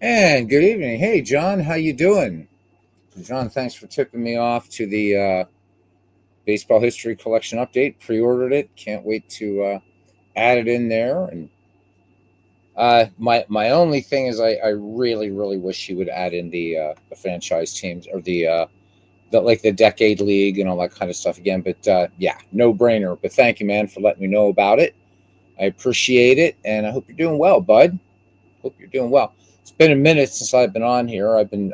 And good evening. Hey, John, how you doing? John, thanks for tipping me off to the baseball history collection update. Pre-ordered it. Can't wait to add it in there. And my only thing is, I really really wish you would add in the franchise teams or the like the decade league and all that kind of stuff again. But yeah, no brainer. But thank you, man, for letting me know about it. I appreciate it, and I hope you're doing well, bud. Hope you're doing well. It's been a minute since I've been on here. I've been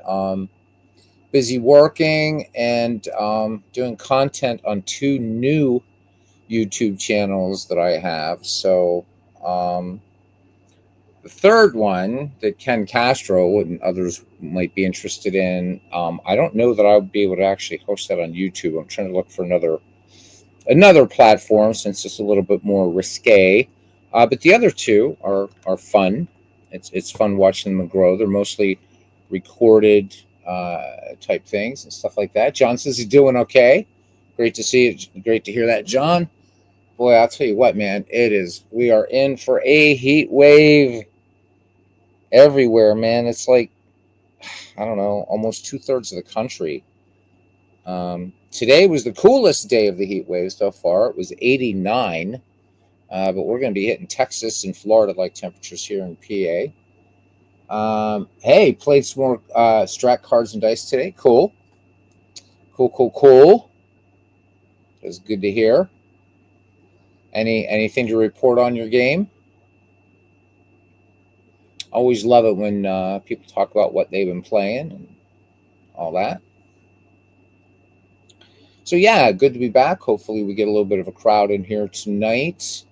busy working and doing content on two new YouTube channels that I have. So um, the third one that Ken Castro and others might be interested in, I don't know that I would be able to actually host that on YouTube. I'm trying to look for another platform since it's a little bit more risque. But the other two are fun. It's fun watching them grow. They're mostly recorded type things and stuff like that. John says he's doing okay. Great to see it. Great to hear that, John. Boy, I'll tell you what, man. It is. We are in for a heat wave everywhere, man. It's like I don't know, almost 2/3 of the country. Today was the coolest day of the heat wave so far. It was 89. But we're going to be hitting Texas and Florida like temperatures here in PA. Hey, played some more Strat cards and dice today. Cool, cool, cool, cool. It's good to hear. Anything to report on your game? Always love it when people talk about what they've been playing and all that. So yeah, good to be back. Hopefully, we get a little bit of a crowd in here tonight.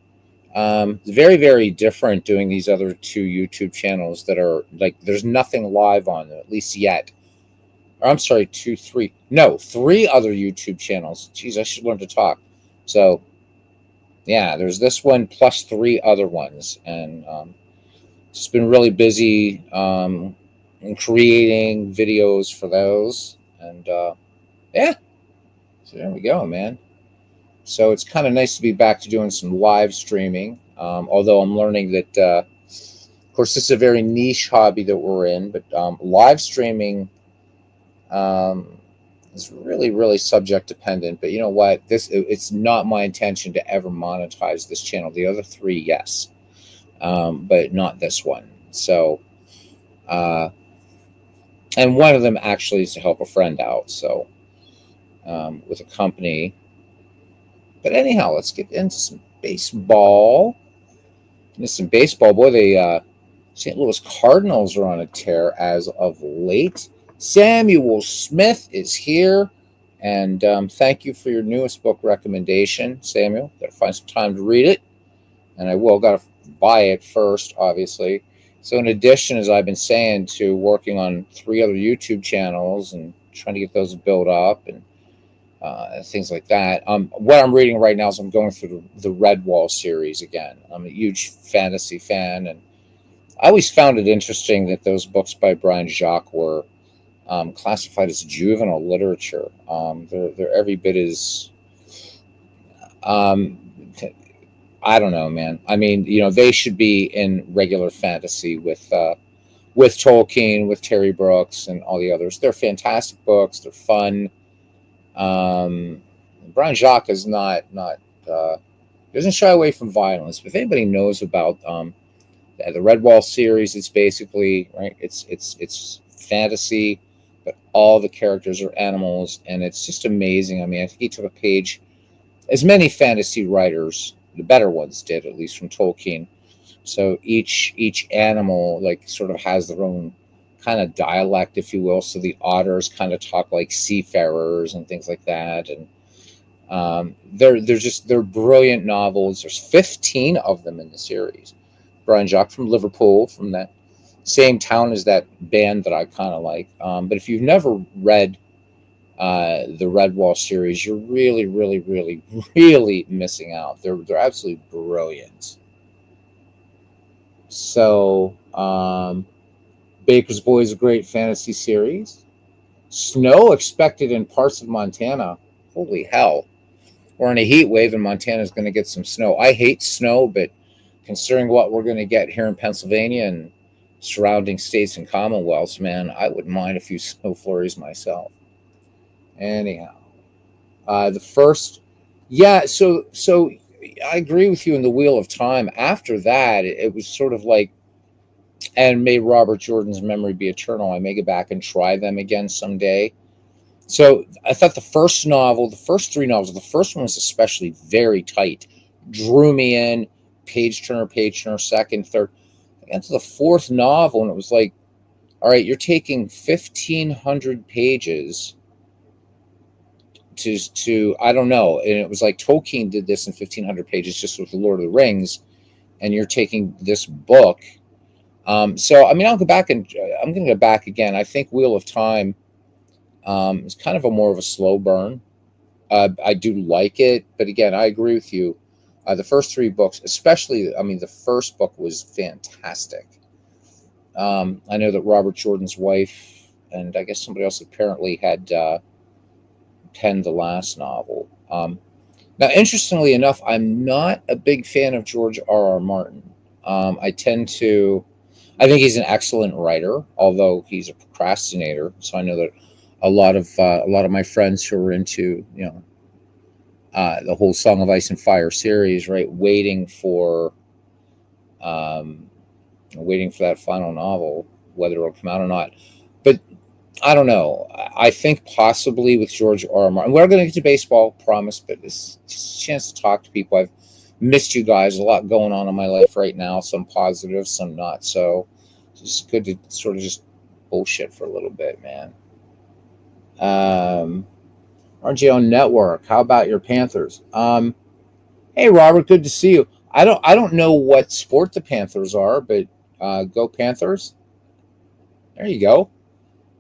It's very, very different doing these other two YouTube channels that are like there's nothing live on them, at least yet. Or I'm sorry, two, three, no, three other YouTube channels. Jeez, I should learn to talk. So yeah, there's this one plus three other ones, and just been really busy in creating videos for those, and yeah, so there we go, man. So it's kind of nice to be back to doing some live streaming. Although I'm learning that, of course, this is a very niche hobby that we're in, but live streaming um, is really, really subject dependent. But you know what? It's not my intention to ever monetize this channel. The other three, yes, but not this one. So, uh, and one of them actually is to help a friend out. So, with a company. But anyhow, let's get into some baseball. Some baseball, boy. The St. Louis Cardinals are on a tear as of late. Samuel Smith is here, and thank you for your newest book recommendation, Samuel. Got to find some time to read it, and I will. Got to buy it first, obviously. So, in addition, as I've been saying, to working on three other YouTube channels and trying to get those built up and things like that. What I'm reading right now is I'm going through the Redwall series again. I'm a huge fantasy fan, and I always found it interesting that those books by Brian Jacques were classified as juvenile literature. They're every bit as um, I don't know, man. I mean, they should be in regular fantasy with Tolkien, with Terry Brooks, and all the others. They're fantastic books. They're fun. Um, Brian Jacques is not doesn't shy away from violence. But if anybody knows about the Redwall series, it's basically right. It's fantasy, but all the characters are animals, and it's just amazing. I mean, I think he took a page, as many fantasy writers, the better ones did, at least from Tolkien. So each animal like sort of has their own kind of dialect, if you will. So the otters kind of talk like seafarers and things like that, and they're brilliant novels. There's 15 of them in the series. Brian Jacques from Liverpool, from that same town as that band that I kind of like. But if you've never read the Redwall series, you're really, really, really, really missing out. They're absolutely brilliant. So, Baker's Boy is a great fantasy series. Snow expected in parts of Montana. Holy hell. We're in a heat wave and Montana's going to get some snow. I hate snow, but considering what we're going to get here in Pennsylvania and surrounding states and commonwealths, man, I wouldn't mind a few snow flurries myself. Anyhow, the first, yeah. So I agree with you in the Wheel of Time. After that, it was sort of like, and may Robert Jordan's memory be eternal. I may go back and try them again someday. So I thought the first novel, the first three novels, the first one was especially very tight, drew me in, page turner, second, third. I got to the fourth novel, and it was like, all right, you're taking 1,500 pages to I don't know, and it was like Tolkien did this in 1,500 pages just with the Lord of the Rings, and you're taking this book. So I mean, I'll go back and I'm going to go back again. I think Wheel of Time is kind of a more of a slow burn. I do like it, but again, I agree with you. The first three books, especially, I mean, the first book was fantastic. I know that Robert Jordan's wife and I guess somebody else apparently had penned the last novel. Now, interestingly enough, I'm not a big fan of George R. R. Martin. I tend to, I think he's an excellent writer, although he's a procrastinator. So I know that a lot of my friends who are into the whole Song of Ice and Fire series, right, um, waiting for that final novel, whether it'll come out or not. But I don't know. I think possibly with George R. R. Martin, we're going to get to baseball, promise, but it's just a chance to talk to people. I've missed you guys. A lot going on in my life right now. Some positive, some not. So it's just good to sort of just bullshit for a little bit, man. Um, RGO Network. How about your Panthers? Hey, Robert. Good to see you. I don't know what sport the Panthers are, but go Panthers. There you go.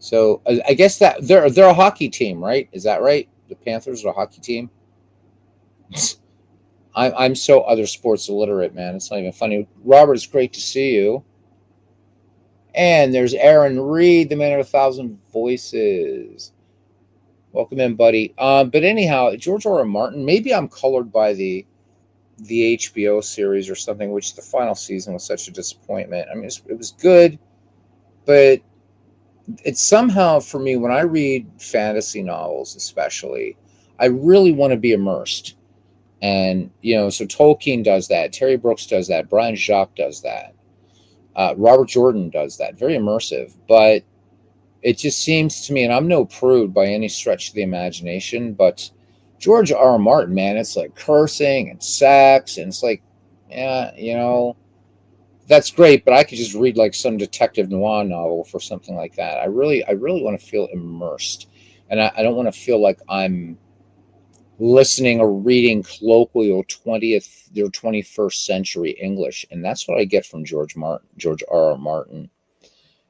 So I guess that they're a hockey team, right? Is that right? The Panthers are a hockey team. I'm so other sports illiterate, man. It's not even funny. Robert, it's great to see you. And there's Aaron Reed, the man of 1,000 voices. Welcome in, buddy. But anyhow, George R. R. Martin. Maybe I'm colored by the HBO series or something, which the final season was such a disappointment. I mean, it was good, but it's somehow for me when I read fantasy novels, especially, I really want to be immersed. And so Tolkien does that, Terry Brooks does that, Brian Jacques does that, Robert Jordan does that, very immersive. But it just seems to me, and I'm no prude by any stretch of the imagination, but George R. R. Martin, man, it's like cursing and sex, and it's like, yeah, that's great, but I could just read like some detective noir novel for something like that. I really want to feel immersed, and I don't want to feel like I'm listening or reading colloquial 20th or 21st century English, and that's what I get from George R. R. Martin.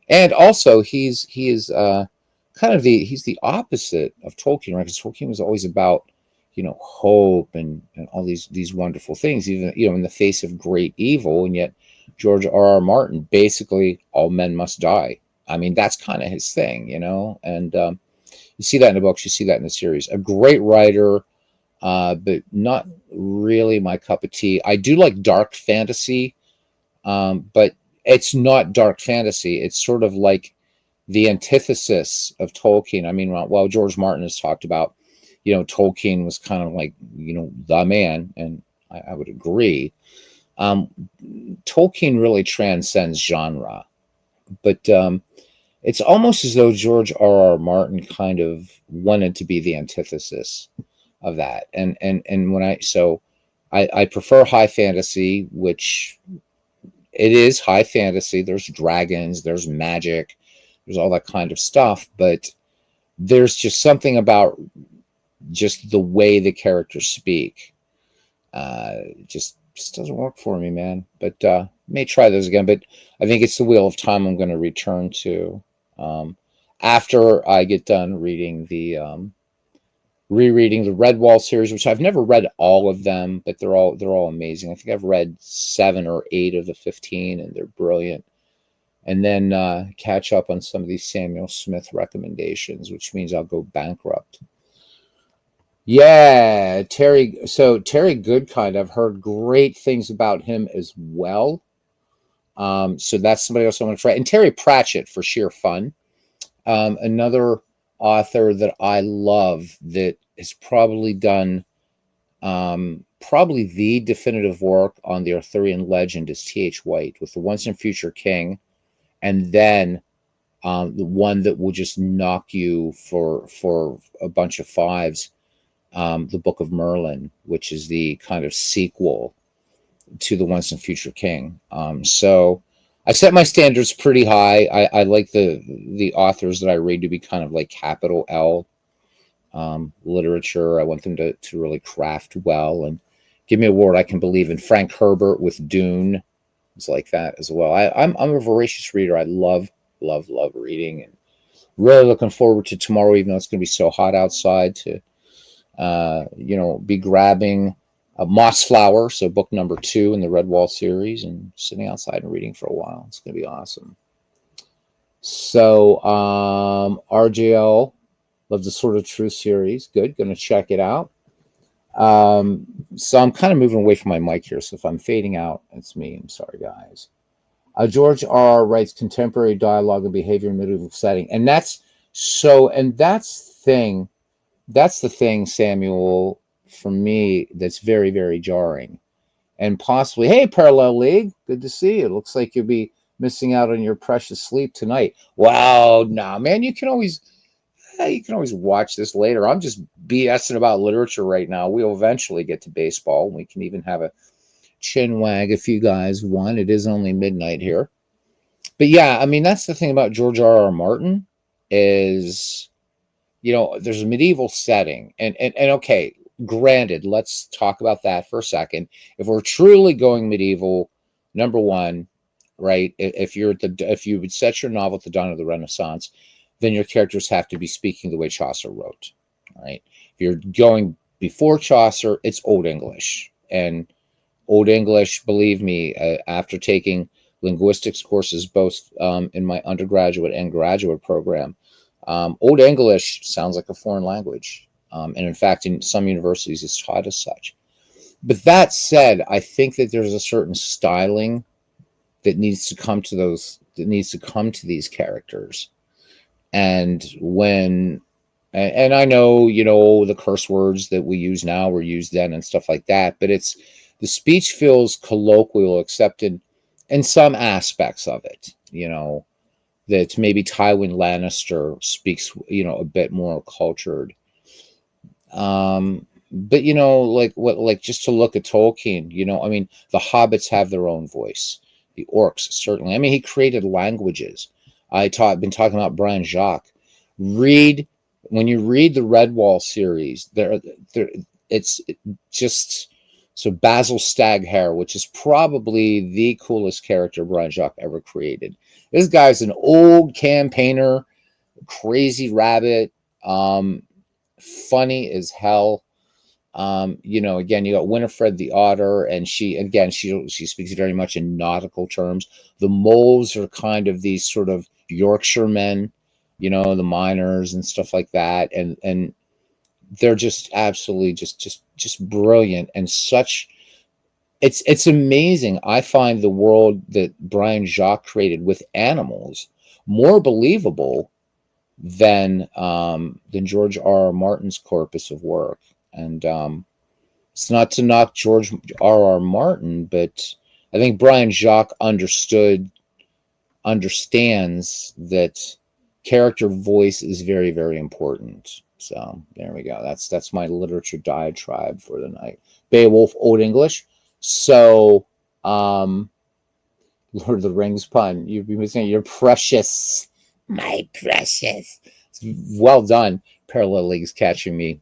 And also, he is kind of he's the opposite of Tolkien, right? Because Tolkien was always about hope and all these wonderful things, even in the face of great evil, and yet George R. R. Martin basically all men must die. I mean, that's kind of his thing, and you see that in the books, you see that in the series. A great writer, but not really my cup of tea. I do like dark fantasy, but it's not dark fantasy. It's sort of like the antithesis of Tolkien. I mean, well, George Martin has talked about, Tolkien was kind of like, the man, and I would agree. Um, Tolkien really transcends genre, but it's almost as though George R. R. Martin kind of wanted to be the antithesis of that. And when I prefer high fantasy, which it is high fantasy. There's dragons, there's magic, there's all that kind of stuff, but there's just something about just the way the characters speak. Just doesn't work for me, man. But may try those again. But I think it's the Wheel of Time I'm going to return to after I get done reading rereading the Redwall series, which I've never read all of them, but they're all amazing. I think I've read 7 or 8 of the 15, and they're brilliant. And then catch up on some of these Samuel Smith recommendations, which means I'll go bankrupt. Yeah, Terry. So Terry Goodkind, I've heard great things about him as well. So that's somebody else I want to try. And Terry Pratchett for sheer fun. Another author that I love that has probably done probably the definitive work on the Arthurian legend is T.H. White with the Once and Future King, and then the one that will just knock you for a bunch of fives, the Book of Merlin, which is the kind of sequel to the Once and Future King. So I set my standards pretty high. I like the authors that I read to be kind of like capital L literature. I want them to really craft well and give me a world I can believe in. Frank Herbert with Dune is like that as well. I'm a voracious reader. I love reading, and really looking forward to tomorrow, even though it's going to be so hot outside, to be grabbing a Mossflower, so book number 2 in the Redwall series, and sitting outside and reading for a while. It's going to be awesome. So RJL, love the Sword of Truth series. Good, going to check it out. So I'm kind of moving away from my mic here, so if I'm fading out, it's me. I'm sorry, guys. George R. writes contemporary dialogue and behavior in medieval setting, and that's the thing, Samuel, for me, that's very, very jarring. And possibly, hey, Parallel League, good to see you. It looks like you'll be missing out on your precious sleep tonight. Wow, nah, man, you can always watch this later. I'm just BSing about literature right now. We'll eventually get to baseball. We can even have a chin wag if you guys want. It is only midnight here. But yeah, I mean, that's the thing about George R.R. Martin is, there's a medieval setting. And okay, granted, let's talk about that for a second. If we're truly going medieval, number one, right, if you would set your novel at the dawn of the Renaissance, then your characters have to be speaking the way Chaucer wrote, right? If you're going before Chaucer, it's Old English. And Old English, believe me, after taking linguistics courses both in my undergraduate and graduate program, Old English sounds like a foreign language. And in fact, in some universities, it's taught as such. But that said, I think that there's a certain styling that needs to come to these characters. And and I know, the curse words that we use now were used then and stuff like that, but the speech feels colloquial, accepted in some aspects of it, that maybe Tywin Lannister speaks, a bit more cultured. But like just to look at Tolkien, I mean, the hobbits have their own voice. The orcs, certainly. I mean, he created languages. Been talking about Brian Jacques. When you read the Redwall series, it's just so Basil Staghair, which is probably the coolest character Brian Jacques ever created. This guy's an old campaigner, crazy rabbit, funny as hell. Again, you got Winifred the Otter, and she speaks very much in nautical terms. The moles are kind of these sort of Yorkshiremen, the miners and stuff like that, and they're just absolutely just brilliant, and such. It's amazing. I find the world that Brian Jacques created with animals more believable than George R.R. Martin's corpus of work. And it's not to knock George R.R. Martin, but I think Brian Jacques understands that character voice is very, very important. So there we go. That's my literature diatribe for the night. Beowulf, Old English. So Lord of the Rings pun. You've been saying you're precious, my precious. Well done. Parallel League's catching me.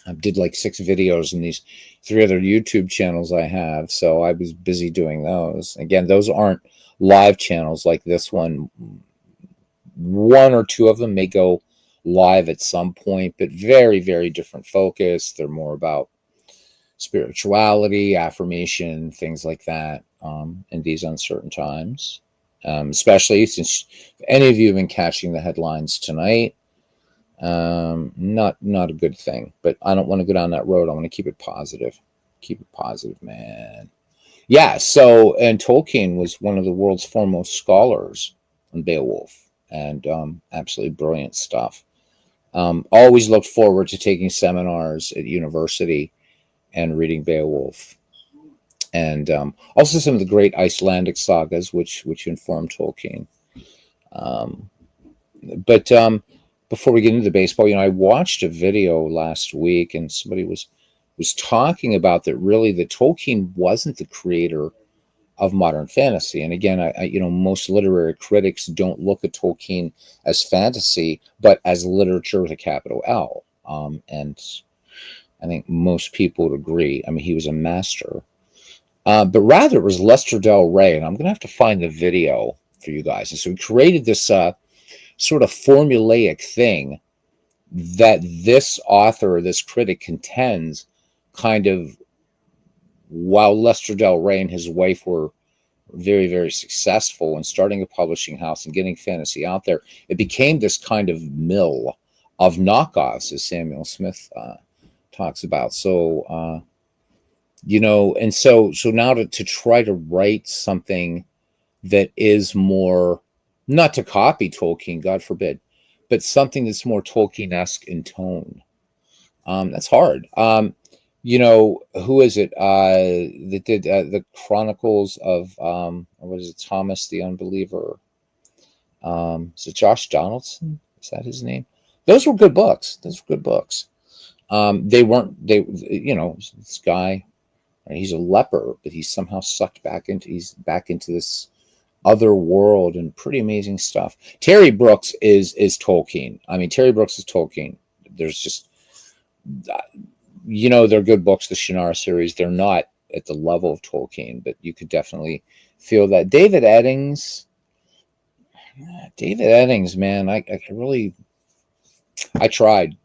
I did like 6 videos in these 3 other YouTube channels I have, so I was busy doing those. Again, those aren't live channels like this one. 1 or 2 of them may go live at some point, but very, very different focus. They're more about spirituality, affirmation, things like that in these uncertain times. Especially since any of you have been catching the headlines tonight. Not a good thing, but I don't want to go down that road. I want to keep it positive. Keep it positive, man. Yeah. So, and Tolkien was one of the world's foremost scholars on Beowulf, and absolutely brilliant stuff. Always looked forward to taking seminars at university and reading Beowulf, and also some of the great Icelandic sagas, which informed Tolkien. Um, but before we get into the baseball, I watched a video last week, and somebody was talking about that really that Tolkien wasn't the creator of modern fantasy. And again, most literary critics don't look at Tolkien as fantasy, but as literature with a capital L. And I think most people would agree. I mean, he was a master. But rather, it was Lester Del Rey, and I'm going to have to find the video for you guys. And so he created this sort of formulaic thing that this author, this critic contends kind of while Lester Del Rey and his wife were very, very successful in starting a publishing house and getting fantasy out there, it became this kind of mill of knockoffs, as Samuel Smith talks about. So, and so now to try to write something that is more, not to copy Tolkien, God forbid, but something that's more Tolkien-esque in tone. That's hard. Who is it that did the Chronicles of what is it, Thomas the Unbeliever? Is it Josh Donaldson? Is that his name? Those were good books. Those were good books. They weren't. This guy. He's a leper, but he's somehow sucked back into. He's back into this other world and pretty amazing stuff. Terry Brooks is Tolkien. I mean, Terry Brooks is Tolkien. There's just, they're good books. The Shannara series. They're not at the level of Tolkien, but you could definitely feel that. David Eddings, man, I really, I tried.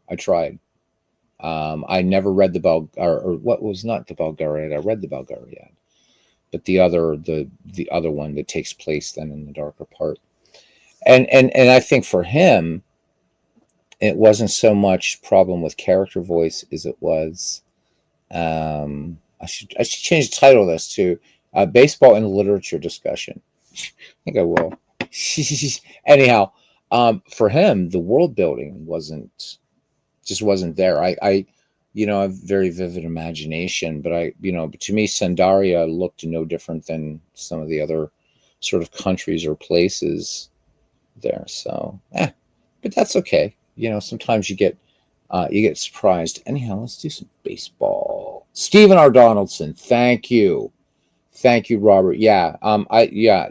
I never read the or what was not the Belgariad. I read the Belgariad, but the other one that takes place then in the darker part. And I think for him, it wasn't so much problem with character voice as it was. I should change the title of this to baseball and literature discussion. I think I will. Anyhow, for him, the world building wasn't there. I have very vivid imagination, but but to me, Sandaria looked no different than some of the other sort of countries or places there. So, but that's okay. Sometimes you get surprised. Anyhow, let's do some baseball. Stephen R. Donaldson, thank you, Robert. Yeah,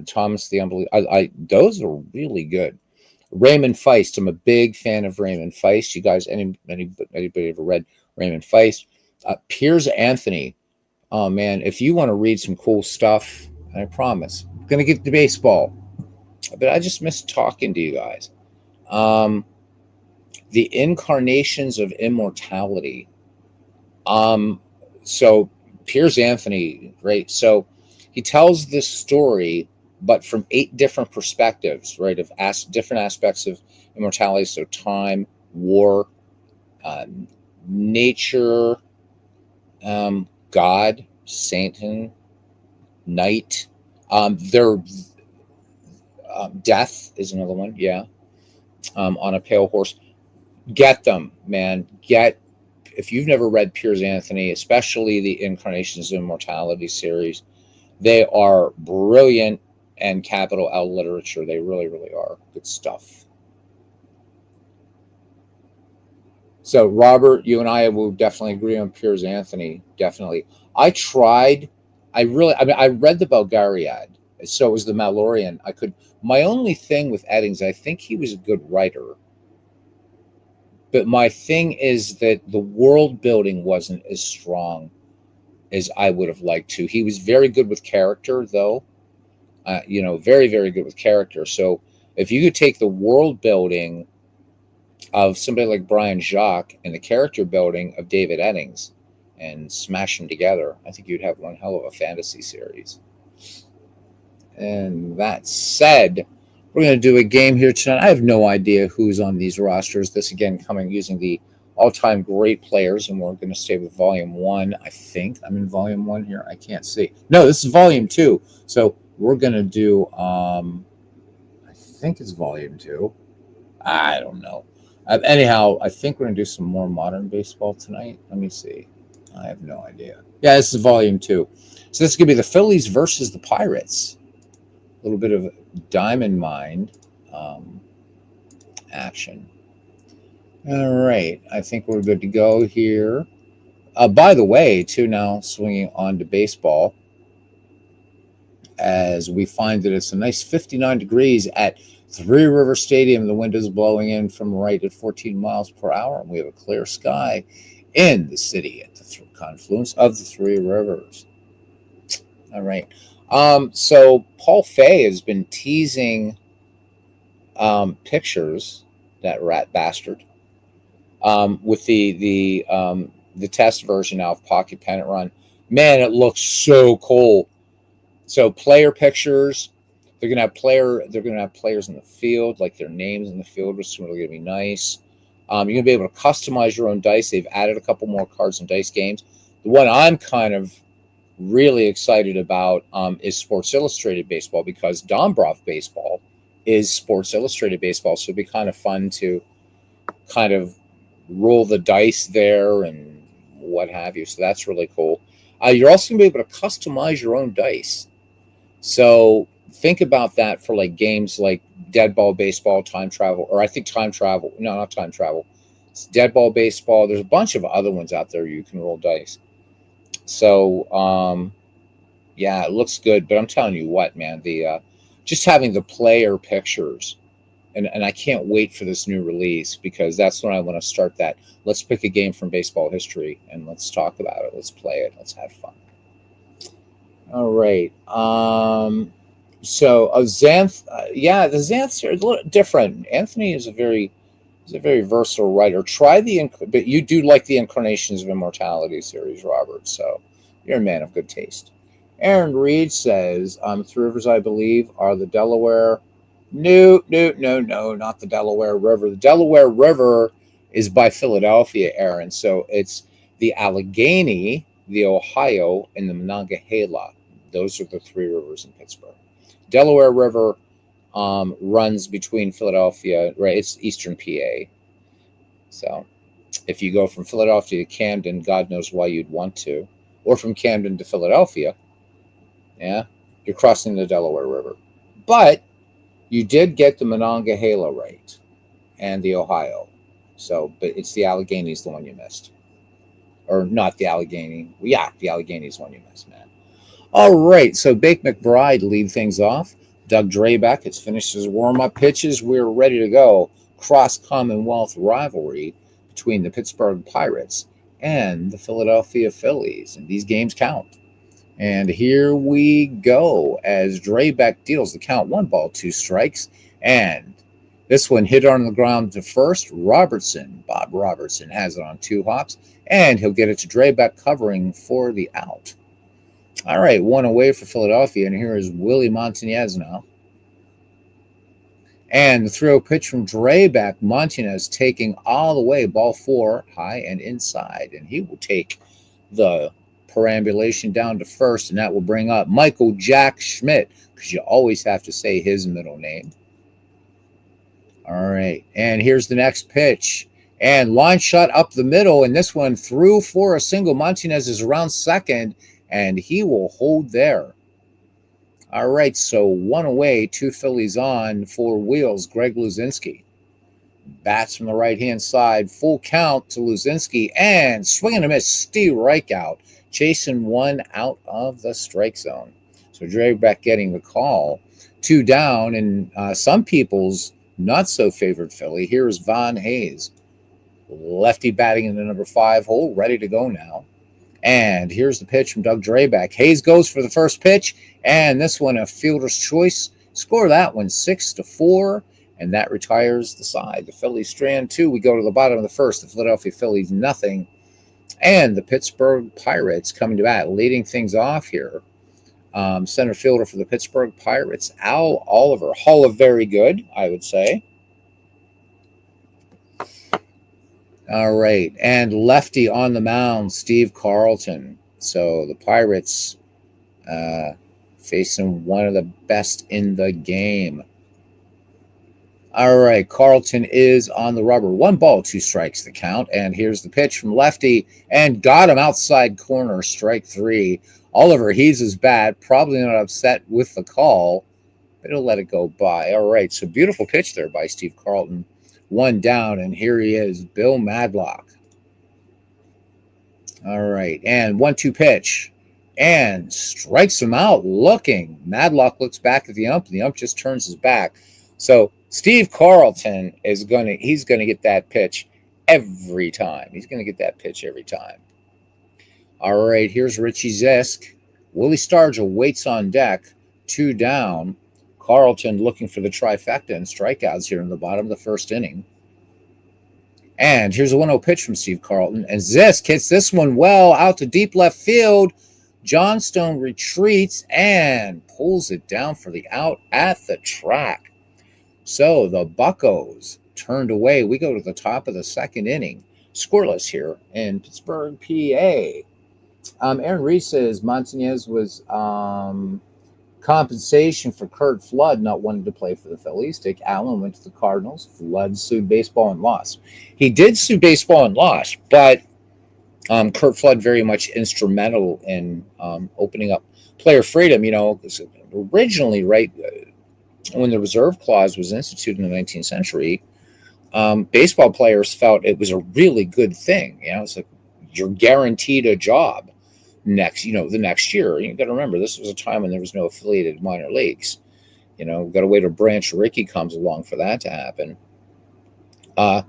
Thomas the Unbeliever. Those are really good. Raymond Feist. I'm a big fan of Raymond Feist. You guys, anybody ever read Raymond Feist? Piers Anthony. Oh man, if you want to read some cool stuff, I promise, I'm gonna get to baseball. But I just miss talking to you guys. The Incarnations of Immortality. So Piers Anthony, great. So he tells this story, but from 8 different perspectives, right? Of different aspects of immortality. So time, war, nature, God, Satan, night. Death is another one. Yeah. On a pale horse. Get them, man. If you've never read Piers Anthony, especially the Incarnations of Immortality series, they are brilliant and capital L literature. They really, really are good stuff. So, Robert, you and I will definitely agree on Piers Anthony. Definitely. I read the Belgariad, so it was the Malloreon. My only thing with Eddings, I think he was a good writer. But my thing is that the world building wasn't as strong as I would have liked to. He was very good with character, though. Very, very good with character. So if you could take the world building of somebody like Brian Jacques and the character building of David Eddings and smash them together, I think you'd have one hell of a fantasy series. And that said, we're going to do a game here tonight. I have no idea who's on these rosters. This, again, coming using the all-time great players, and we're going to stay with volume one. I think I'm in volume one here. I can't see. No, this is volume two. So we're going to do, I think it's volume two. I don't know. Anyhow, I think we're going to do some more modern baseball tonight. Let me see. I have no idea. Yeah, this is volume two. So this is going to be the Phillies versus the Pirates. A little bit of Diamond Mind action. All right, I think we're good to go here. By the way, too, now swinging on to baseball, as we find that it's a nice 59 degrees at Three River Stadium. The wind is blowing in from right at 14 miles per hour, and we have a clear sky in the city at the confluence of the Three Rivers. All right. So Paul Fay has been teasing pictures, that rat bastard, with the test version now of Pocket Pennant Run. Man, it looks so cool. So player pictures. They're gonna have players in the field, like their names in the field, which is really gonna be nice. You're gonna be able to customize your own dice. They've added a couple more cards and dice games. The one I'm kind of really excited about is Sports Illustrated Baseball, because Dombrov Baseball is Sports Illustrated Baseball. So it'd be kind of fun to kind of roll the dice there and what have you. So that's really cool. You're also going to be able to customize your own dice. So think about that for like games like Dead Ball Baseball, Time Travel, or I think Time Travel. No, not Time Travel. It's Dead Ball Baseball. There's a bunch of other ones out there you can roll dice. So yeah, it looks good. But I'm telling you what, man, the just having the player pictures. And I can't wait for this new release, because that's when I want to start that. Let's pick a game from baseball history and let's talk about it. Let's play it. Let's have fun. All right. So Xanth, yeah, the Xanths are a little different. Anthony is a very versatile writer. But you do like the Incarnations of Immortality series, Robert. So you're a man of good taste. Aaron Reed says, Three Rivers, I believe, are the Delaware. No, not the Delaware River. The Delaware River is by Philadelphia, Aaron. So it's the Allegheny, the Ohio, and the Monongahela. Those are the three rivers in Pittsburgh. Delaware River runs between Philadelphia, right? It's eastern PA. So if you go from Philadelphia to Camden, God knows why you'd want to, or from Camden to Philadelphia, yeah, you're crossing the Delaware River. But you did get the Monongahela right and the Ohio. So, but it's the Allegheny the one you missed. Or not the Allegheny. Yeah, the Allegheny is the one you missed, man. All right, so Bake McBride lead things off. Doug Drabeck has finished his warm-up pitches. We're ready to go. Cross-Commonwealth rivalry between the Pittsburgh Pirates and the Philadelphia Phillies. And these games count. And here we go as Drabeck deals the count, 1-2 strikes. And this one hit on the ground to first. Bob Robertson, has it on 2 hops. And he'll get it to Drabeck, covering for the out. All right, 1 away for Philadelphia. And here is Willie Montanez now. And the throw pitch from Drabeck. Montanez taking all the way, ball 4, high and inside. And he will take the perambulation down to first, and that will bring up Michael Jack Schmidt, because you always have to say his middle name. All right, and here's the next pitch, and line shot up the middle, and this one through for a single. Montanez is around second, and he will hold there. All right, so 1 away, 2 Phillies on, 4 wheels. Greg Luzinski bats from the right-hand side, full count to Luzinski, and swing and a miss, Steve Reichout, chasing 1 out of the strike zone. So Drabeck getting the call. 2 down, and some people's not so favored Philly. Here's Von Hayes, lefty batting in the number 5 hole, ready to go now. And here's the pitch from Doug Drabeck. Hayes goes for the first pitch, and this one a fielder's choice. Score that one 6-4, and that retires the side. The Phillies strand 2. We go to the bottom of the first. The Philadelphia Phillies nothing. And the Pittsburgh Pirates coming to bat, leading things off here. Center fielder for the Pittsburgh Pirates, Al Oliver. Hall of very good, I would say. All right. And lefty on the mound, Steve Carlton. So the Pirates uh, facing one of the best in the game. All right. Carlton is on the rubber. 1 ball, 2 strikes the count. And here's the pitch from lefty. And got him outside corner, strike 3. Oliver heaves his bat, probably not upset with the call, but he'll let it go by. All right. So beautiful pitch there by Steve Carlton. 1 down, and here he is, Bill Madlock. All right. And 1-2 pitch. And strikes him out looking. Madlock looks back at the ump. The ump just turns his back. So Steve Carlton he's gonna get that pitch every time. He's gonna get that pitch every time. All right, here's Richie Zisk. Willie Stargell waits on deck. 2 down. Carlton looking for the trifecta and strikeouts here in the bottom of the first inning. And here's a 1-0 pitch from Steve Carlton. And Zisk hits this one well out to deep left field. Johnstone retreats and pulls it down for the out at the track. So the Buccos turned away. We go to the top of the second inning. Scoreless here in Pittsburgh, PA. Aaron Reese says Montanez was compensation for Curt Flood not wanting to play for the Phillies. Dick Allen went to the Cardinals. Flood sued baseball and lost. He did sue baseball and lost, but Curt Flood very much instrumental in opening up player freedom. You know, originally, right, when the reserve clause was instituted in the 19th century, baseball players felt it was a really good thing. You know, it's like you're guaranteed a job the next year. You got to remember, this was a time when there was no affiliated minor leagues. You know, got to wait till Branch Rickey comes along for that to happen. But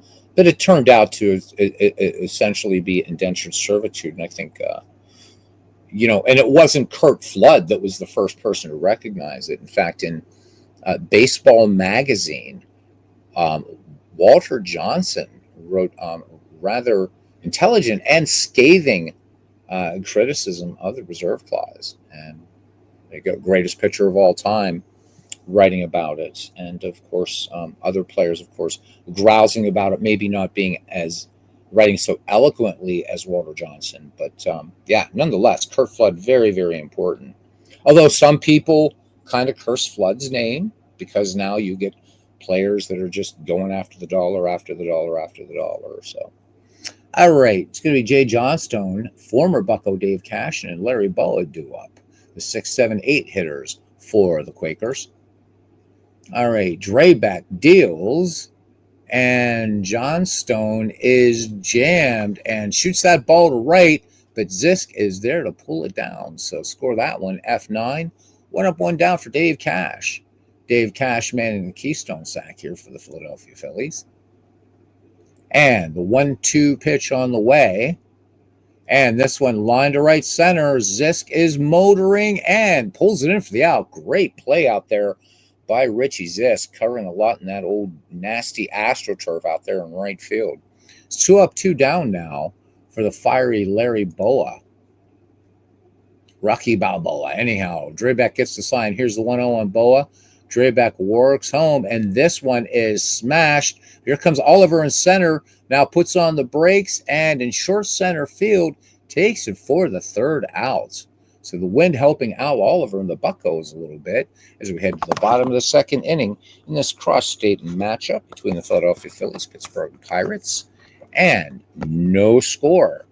it turned out to essentially be indentured servitude, and I think, and it wasn't Curt Flood that was the first person to recognize it. In fact, in Baseball Magazine, Walter Johnson wrote rather intelligent and scathing criticism of the reserve clause, and the greatest pitcher of all time writing about it, and of course other players, of course, grousing about it, maybe not being as writing so eloquently as Walter Johnson, but nonetheless, Curt Flood, very, very important. Although some people kind of curse Flood's name because now you get players that are just going after the dollar, after the dollar, after the dollar. So, all right, it's going to be Jay Johnstone, former Bucco Dave Cashin, and Larry Bowa do up, the 6, 7, 8 hitters for the Quakers. All right, Drabek deals, and Johnstone is jammed and shoots that ball to right, but Zisk is there to pull it down. So score that one, F9. 1 up, 1 down for Dave Cash. Dave Cash manning the Keystone sack here for the Philadelphia Phillies. And the 1-2 pitch on the way. And this one line to right center. Zisk is motoring and pulls it in for the out. Great play out there by Richie Zisk, covering a lot in that old nasty AstroTurf out there in right field. It's 2 up, 2 down now for the fiery Larry Bowa. Rocky Balboa. Anyhow, Drabek gets the sign. Here's the 1-0 on Bowa. Drabek works home, and this one is smashed. Here comes Oliver in center. Now puts on the brakes, and in short center field, takes it for the third out. So the wind helping out Oliver and the Buccos a little bit as we head to the bottom of the second inning in this cross-state matchup between the Philadelphia Phillies, Pittsburgh Pirates, and no score.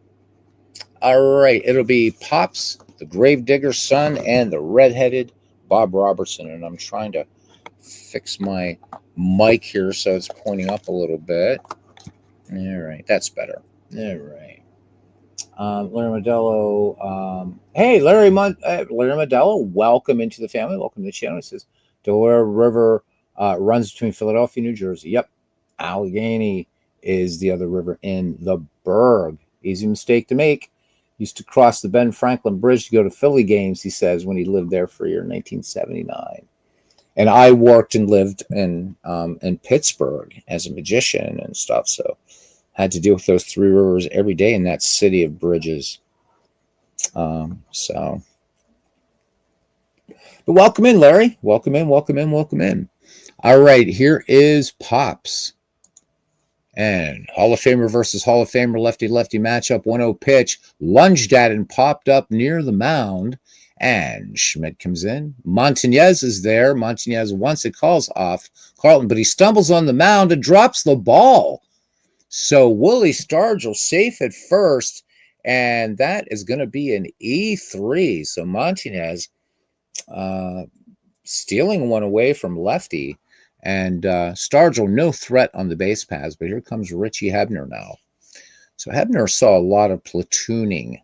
All right, it'll be Pops, the Gravedigger's son, and the redheaded Bob Robertson. And I'm trying to fix my mic here so it's pointing up a little bit. All right, that's better. All right. Larry Modelo. Hey, Larry Modelo, welcome into the family. Welcome to the channel. It says Delaware River runs between Philadelphia, New Jersey. Yep. Allegheny is the other river in the burg. Easy mistake to make. Used to cross the Ben Franklin Bridge to go to Philly games, he says, when he lived there for a year in 1979. And I worked and lived in Pittsburgh as a magician and stuff, so had to deal with those three rivers every day in that city of bridges. But welcome in, Larry. Welcome in. All right, here is Pops. And Hall of Famer versus Hall of Famer lefty-lefty matchup, 1-0 pitch, lunged at and popped up near the mound. And Schmidt comes in. Montañez is there. Montañez once it calls off Carlton, but he stumbles on the mound and drops the ball. So Willie Stargell safe at first, and that is going to be an E3. So Montañez stealing one away from lefty. And Stargell, no threat on the base paths, but here comes Richie Hebner now. So Hebner saw a lot of platooning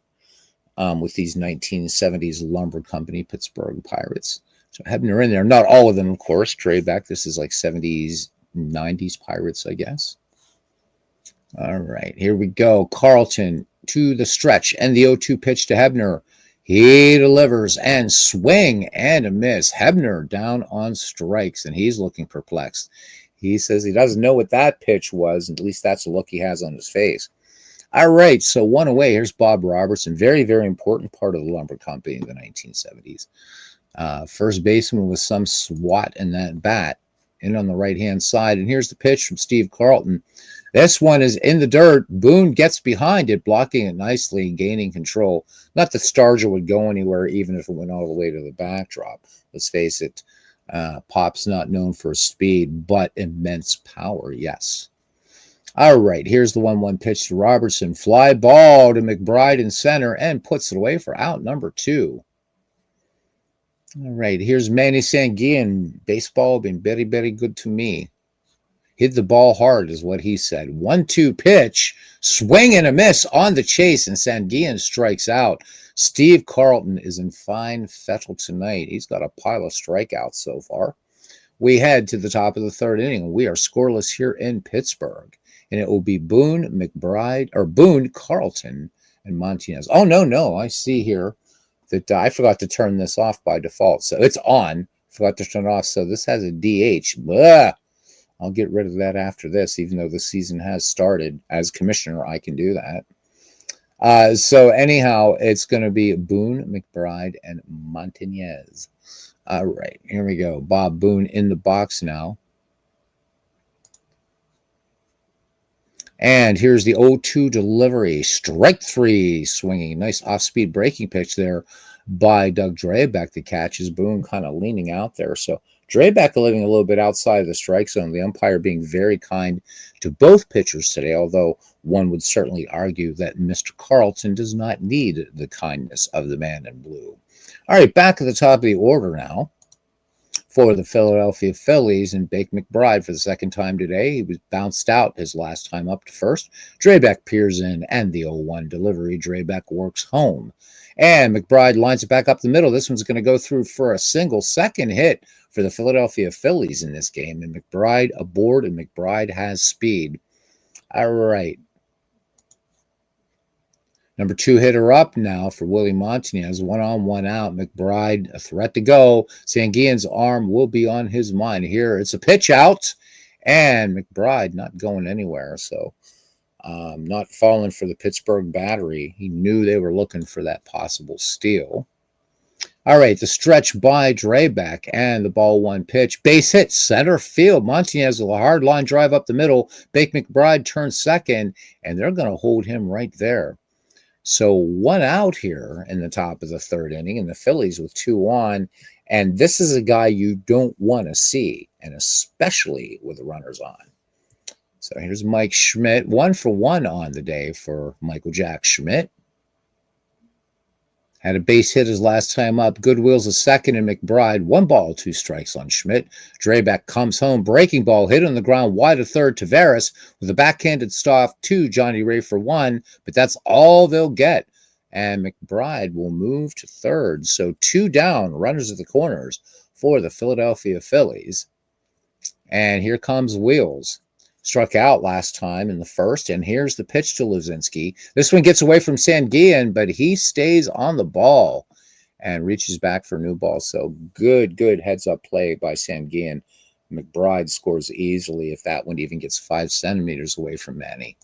with these 1970s lumber company Pittsburgh Pirates. So Hebner in there. Not all of them, of course. Drayback, this is like 70s, 90s Pirates, I guess. All right, here we go. Carlton to the stretch and the 0-2 pitch to Hebner. He delivers and swing and a miss. Hebner down on strikes, and he's looking perplexed. He says he doesn't know what that pitch was, at least that's the look he has on his face. All right, so one away. Here's Bob Robertson, very, very important part of the lumber company in the 1970s. First baseman with some swat in that bat, in on the right-hand side. And here's the pitch from Steve Carlton. This one is in the dirt. Boone gets behind it, blocking it nicely and gaining control. Not that Stargell would go anywhere, even if it went all the way to the backdrop. Let's face it, Pop's not known for speed, but immense power, yes. All right, here's the 1-1 pitch to Robertson. Fly ball to McBride in center and puts it away for out number 2. All right, here's Manny Sanguillen. Baseball been very, very good to me. Hit the ball hard is what he said. 1-2 pitch, swing and a miss on the chase, and Sanguillen strikes out. Steve Carlton is in fine fettle tonight. He's got a pile of strikeouts so far. We head to the top of the third inning. We are scoreless here in Pittsburgh, and it will be Boone, McBride, or Boone, Carlton, and Montañez. Oh, no, I see here that I forgot to turn this off by default. So it's on. Forgot to turn it off. So this has a DH. Blah. I'll get rid of that after this, even though the season has started. As commissioner, I can do that. So anyhow, it's going to be Boone, McBride, and Montañez. All right, here we go. Bob Boone in the box now. And here's the 0-2 delivery. Strike 3 swinging. Nice off-speed breaking pitch there by Doug Drayback. The catch is Boone kind of leaning out there. So Drayback living a little bit outside of the strike zone. The umpire being very kind to both pitchers today, although one would certainly argue that Mr. Carlton does not need the kindness of the man in blue. All right, back at the top of the order now for the Philadelphia Phillies, and Bake McBride for the second time today. He was bounced out his last time up to first. Drayback peers in, and the 0-1 delivery. Drayback works home. And McBride lines it back up the middle. This one's going to go through for a single. Second hit for the Philadelphia Phillies in this game. And McBride aboard, and McBride has speed. All right. Number 2 hitter up now for Willie Montañez. 1 on, 1 out. McBride, a threat to go. Sanguillen's arm will be on his mind here. It's a pitch out, and McBride not going anywhere. So not falling for the Pittsburgh battery. He knew they were looking for that possible steal. All right, the stretch by Drayback, and the ball 1 pitch. Base hit, center field. Montañez with a hard line drive up the middle. Bake McBride turns second, and they're going to hold him right there. So 1 out here in the top of the third inning, and the Phillies with 2 on. And this is a guy you don't want to see, and especially with the runners on. So here's Mike Schmidt, 1 for 1 on the day for Michael Jack Schmidt. Had a base hit his last time up. Goodwill's a second, and McBride 1 ball, 2 strikes on Schmidt. Drayback comes home. Breaking ball hit on the ground wide of third. Tavares with a backhanded stuff to Johnny Ray for 1, but that's all they'll get. And McBride will move to third. So 2 down, runners at the corners for the Philadelphia Phillies. And here comes Wheels. Struck out last time in the first, and here's the pitch to Luzinski. This one gets away from Sanguillen, but he stays on the ball and reaches back for a new ball. So good heads-up play by Sanguillen. McBride scores easily if that one even gets 5 centimeters away from Manny.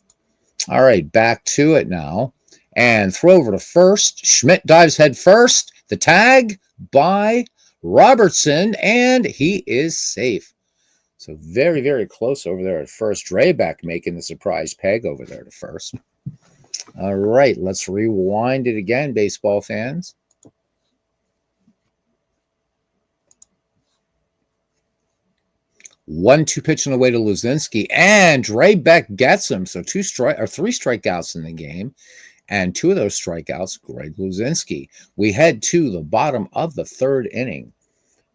All right, back to it now. And throw over to first. Schmidt dives head first. The tag by Robertson, and he is safe. So very, very close over there at first. Draybeck making the surprise peg over there to first. All right, let's rewind it again, baseball fans. One-two pitch on the way to Luzinski, and Draybeck gets him. So three strikeouts in the game, and two of those strikeouts, Greg Luzinski. We head to the bottom of the third inning.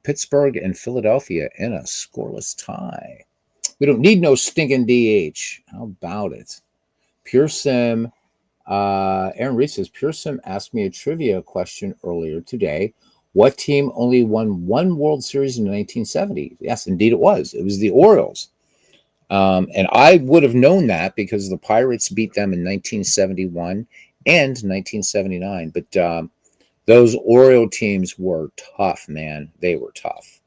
Pittsburgh and Philadelphia in a scoreless tie. We don't need no stinking DH. How about it? Pure Sim. Aaron Reese says, Pure Sim asked me a trivia question earlier today. What team only won one World Series in 1970? Yes, indeed it was. It was the Orioles. And I would have known that because the Pirates beat them in 1971 and 1979. But those Oriole teams were tough, man. They were tough.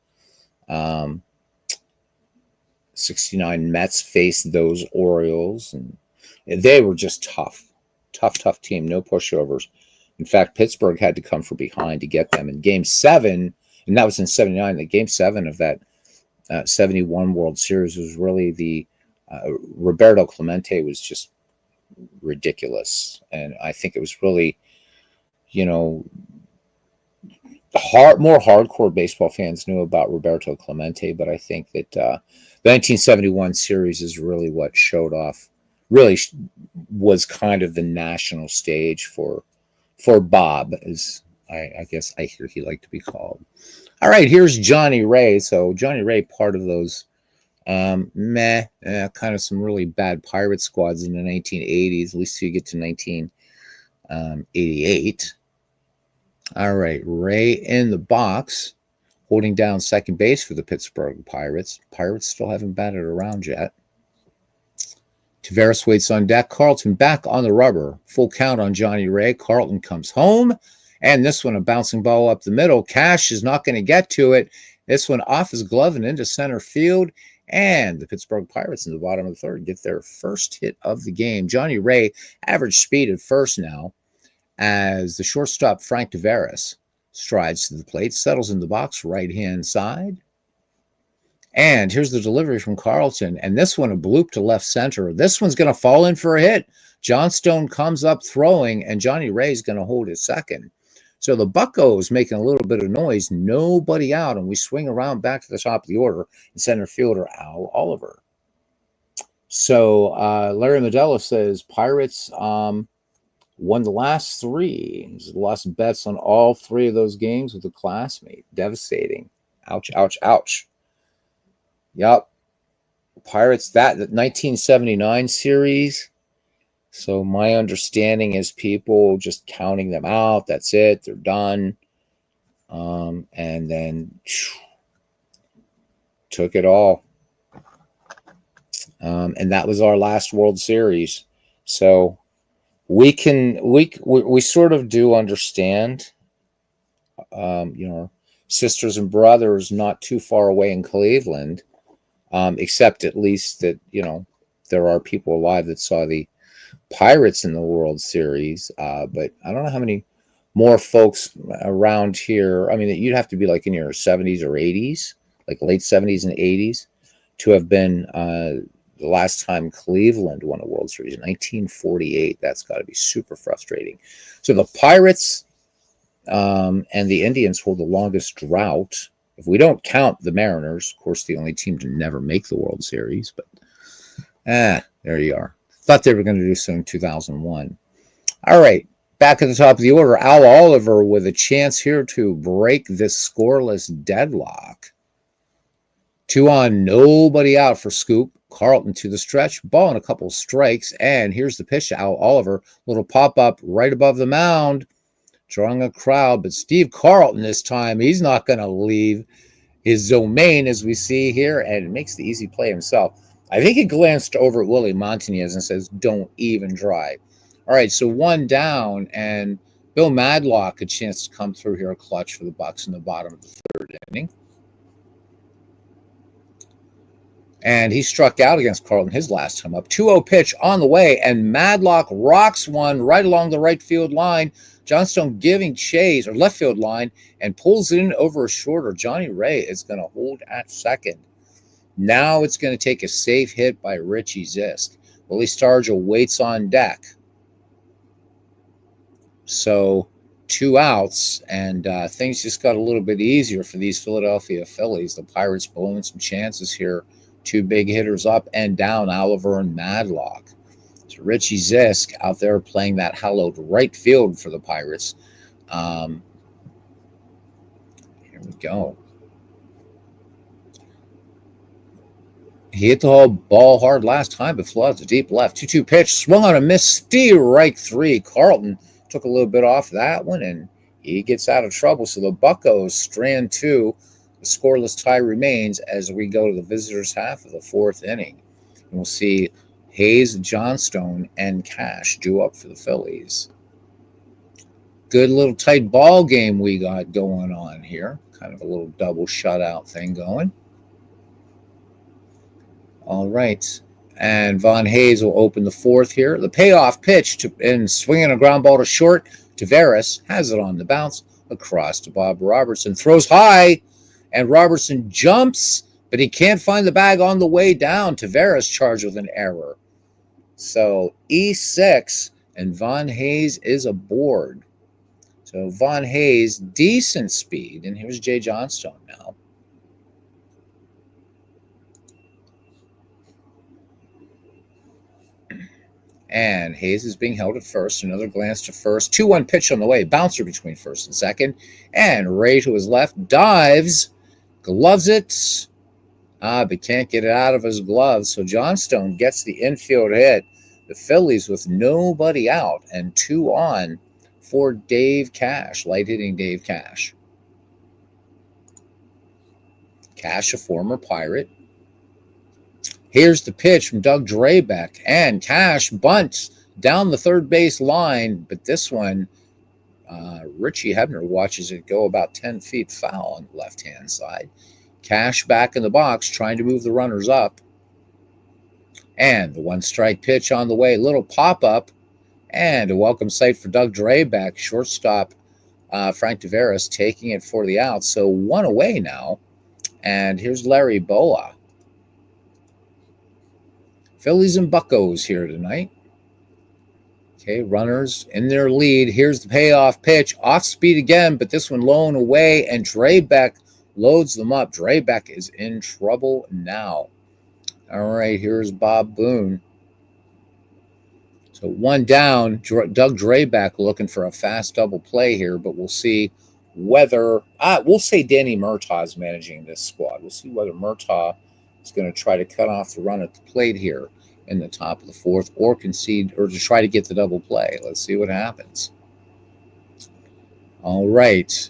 69 Mets faced those Orioles, and they were just tough. Tough team. No pushovers. In fact, Pittsburgh had to come from behind to get them. In Game 7, and that was in 79, the Game 7 of that 71 World Series was really the Roberto Clemente was just ridiculous. And I think it was really, more hardcore baseball fans knew about Roberto Clemente, but I think that the 1971 series is really what showed off, really was kind of the national stage for Bob, as I guess I hear he liked to be called. All right, here's Johnny Ray. So Johnny Ray, part of those kind of some really bad pirate squads in the 1980s, at least till you get to 1988. All right, Ray in the box, holding down second base for the Pittsburgh Pirates. Pirates still haven't batted around yet. Taveras waits on deck. Carlton back on the rubber. Full count on Johnny Ray. Carlton comes home. And this one, a bouncing ball up the middle. Cash is not going to get to it. This one off his glove and into center field. And the Pittsburgh Pirates in the bottom of the third get their first hit of the game. Johnny Ray, average speed at first now, as the shortstop Frank Taveras strides to the plate, settles in the box, right-hand side. And here's the delivery from Carlton. And this one, a bloop to left center. This one's going to fall in for a hit. Johnstone comes up throwing, and Johnny Ray's going to hold his second. So the Buccos making a little bit of noise. Nobody out, and we swing around back to the top of the order. And center fielder Al Oliver. So Larry Medella says Pirates won the last three. He's lost bets on all three of those games with a classmate. Devastating. Ouch, ouch, ouch. Yep. Pirates, the 1979 series. So my understanding is people just counting them out. That's it. They're done. And then took it all. And that was our last World Series. So we sort of do understand, sisters and brothers not too far away in Cleveland. Except at least that, there are people alive that saw the Pirates in the World Series. But I don't know how many more folks around here. I mean, you'd have to be like in your 70s or 80s, like late 70s and 80s, to have been the last time Cleveland won a World Series in 1948. That's got to be super frustrating. So the Pirates and the Indians hold the longest drought. If we don't count the Mariners, of course, the only team to never make the World Series, but there you are. Thought they were going to do so in 2001. All right, back at the top of the order, Al Oliver with a chance here to break this scoreless deadlock. 2 on, nobody out for Scoop. Carlton to the stretch, ball and a couple strikes, and here's the pitch to Al Oliver. Little pop-up right above the mound. Drawing a crowd, but Steve Carlton this time, he's not going to leave his domain, as we see here, and makes the easy play himself. I think he glanced over at Willie Montanez and says, don't even try. All right, so 1 down, and Bill Madlock a chance to come through here, a clutch for the Bucks in the bottom of the third inning. And he struck out against Carlton his last time up. 2-0 pitch on the way, and Madlock rocks one right along the right field line. Johnstone giving chase, or left field line, and pulls it in over a shorter. Johnny Ray is going to hold at second. Now it's going to take a safe hit by Richie Zisk. Willie Stargell waits on deck. So 2 outs, and things just got a little bit easier for these Philadelphia Phillies. The Pirates blowing some chances here. 2 big hitters up and down, Oliver and Madlock. So Richie Zisk out there playing that hallowed right field for the Pirates. Here we go. He hit the whole ball hard last time, but flew out to deep left. 2-2 pitch, swung on a miss, strike 3. Carlton took a little bit off that one, and he gets out of trouble. So the Buccos strand 2. The scoreless tie remains as we go to the visitors' half of the 4th inning. And we'll see Hayes, Johnstone, and Cash due up for the Phillies. Good little tight ball game we got going on here. Kind of a little double shutout thing going. All right. And Von Hayes will open the 4th here. The payoff pitch and swinging a ground ball to short. Taveras has it on the bounce across to Bob Robertson. Throws high, and Robertson jumps, but he can't find the bag on the way down. Taveras charged with an error. So E6, and Von Hayes is aboard. So Von Hayes, decent speed. And here's Jay Johnstone now. And Hayes is being held at first. Another glance to first. 2-1 pitch on the way. Bouncer between first and second. And Ray to his left dives. Gloves it. But can't get it out of his gloves. So Johnstone gets the infield hit. The Phillies with nobody out and 2 on for Dave Cash. Light hitting Dave Cash. Cash, a former Pirate. Here's the pitch from Doug Drabek, and Cash bunts down the third base line, but this one, Richie Hebner watches it go about 10 feet foul on the left-hand side. Cash back in the box, trying to move the runners up. And the 1-strike pitch on the way, little pop-up, and a welcome sight for Doug Drabek, shortstop Frank Taveras taking it for the out. So 1 away now, and here's Larry Boa. Phillies and Buccos here tonight. Okay, runners in their lead. Here's the payoff pitch. Off speed again, but this one low and away, and Drabek loads them up. Drabek is in trouble now. All right, here's Bob Boone. So 1 down. Doug Drabek looking for a fast double play here, but we'll see whether... we'll say Danny Murtaugh is managing this squad. We'll see whether Murtaugh is going to try to cut off the run at the plate here in the top of the 4th, or concede, or to try to get the double play. Let's see what happens. All right.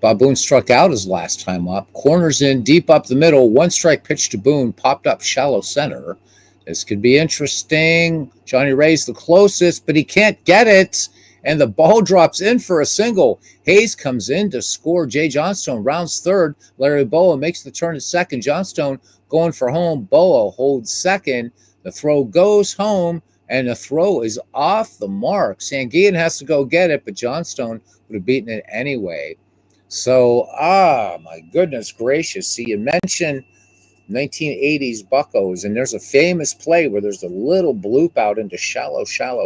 Bob Boone struck out his last time up. Corners in, deep up the middle. 1-strike pitch to Boone, popped up shallow center. This could be interesting. Johnny Ray's the closest, but he can't get it. And the ball drops in for a single. Hayes comes in to score. Jay Johnstone rounds 3rd. Larry Boa makes the turn to 2nd. Johnstone going for home. Boa holds 2nd. The throw goes home, and the throw is off the mark. Sanguillen has to go get it, but Johnstone would have beaten it anyway. So, my goodness gracious. See, you mentioned 1980s Buccos, and there's a famous play where there's a little bloop out into shallow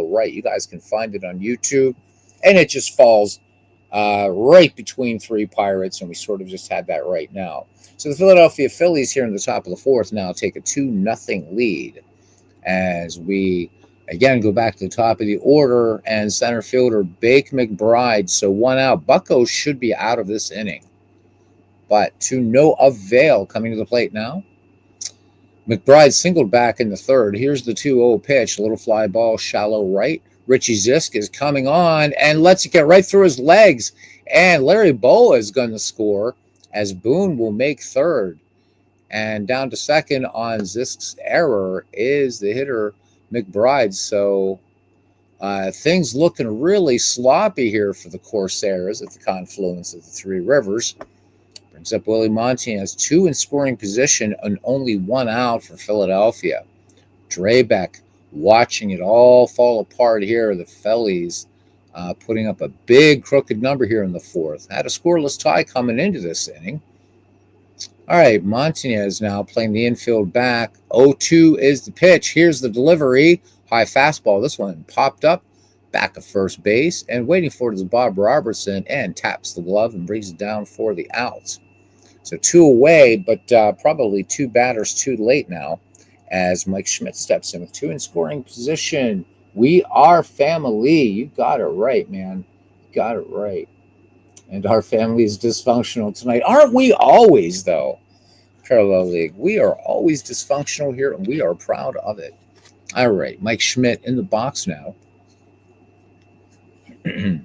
right. You guys can find it on YouTube, and it just falls right between 3 Pirates, and we sort of just had that right now. So the Philadelphia Phillies here in the top of the 4th now take a 2-0 lead as we again go back to the top of the order, and center fielder Bake McBride. So 1 out. Buccos should be out of this inning, but to no avail. Coming to the plate now, McBride singled back in the 3rd. Here's the 2-0 pitch, a little fly ball shallow right. Richie Zisk is coming on and lets it get right through his legs, and Larry Boa is going to score as Boone will make 3rd. And down to 2nd on Zisk's error is the hitter McBride. So things looking really sloppy here for the Corsairs at the confluence of the 3 rivers. Brings up Willie Montanez, 2 in scoring position and only 1 out for Philadelphia. Drabek watching it all fall apart here. The Phillies putting up a big crooked number here in the 4th. Had a scoreless tie coming into this inning. All right, Montanez now playing the infield back. 0-2 is the pitch. Here's the delivery. High fastball. This one popped up back of first base, and waiting for it is Bob Robertson, and taps the glove and brings it down for the out. So 2 away, but probably 2 batters too late now as Mike Schmidt steps in with 2 in scoring position. We are family. You got it right, man. You got it right. And our family is dysfunctional tonight. Aren't we always, though? Parallel League. We are always dysfunctional here, and we are proud of it. All right, Mike Schmidt in the box now. Hit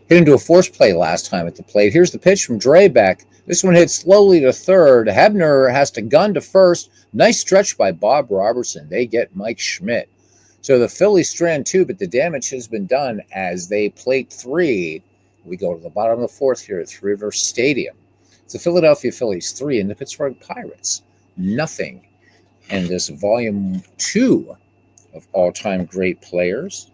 into a force play last time at the plate. Here's the pitch from Drabek. This one hits slowly to third. Hebner has to gun to first. Nice stretch by Bob Robertson. They get Mike Schmidt. So the Phillies strand 2, but the damage has been done as they plate 3. We go to the bottom of the fourth here at Three River Stadium. It's the Philadelphia Phillies 3 and the Pittsburgh Pirates nothing. And this volume 2 of all-time great players.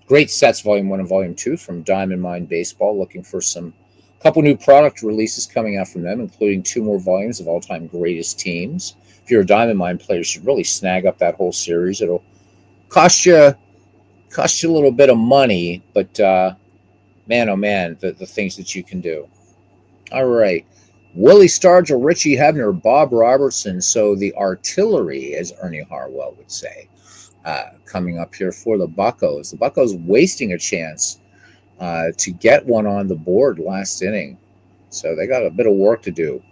Great sets, volume 1 and volume 2 from Diamond Mine Baseball. Looking for some couple new product releases coming out from them, including 2 more volumes of all-time greatest teams. If you're a Diamond Mine player, you should really snag up that whole series. It'll cost you a little bit of money, but man, oh man, the things that you can do. All right. Willie Stargell, Richie Hebner, Bob Robertson. So the artillery, as Ernie Harwell would say, coming up here for the Buccos. The Buccos wasting a chance to get one on the board last inning. So they got a bit of work to do.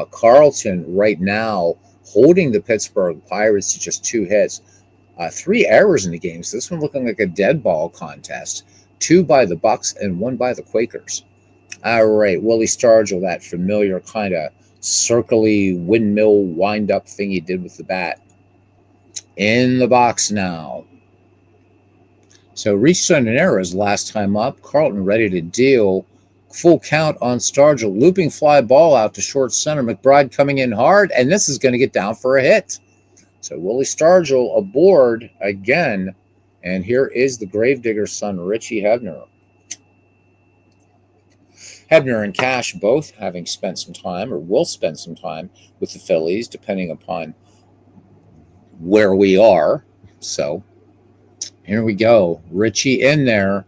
Carlton right now holding the Pittsburgh Pirates to just 2 hits. 3 errors in the game. So this one looking like a dead ball contest. 2 by the Bucks and 1 by the Quakers. All right, Willie Stargell, that familiar kind of circly windmill wind-up thing he did with the bat. In the box now. So reached on an error his last time up. Carlton ready to deal. Full count on Stargell. Looping fly ball out to short center. McBride coming in hard, and this is going to get down for a hit. So Willie Stargell aboard again. And here is the Gravedigger's son, Richie Hebner. Hebner and Cash both having spent some time, or will spend some time, with the Phillies, depending upon where we are. So here we go. Richie in there.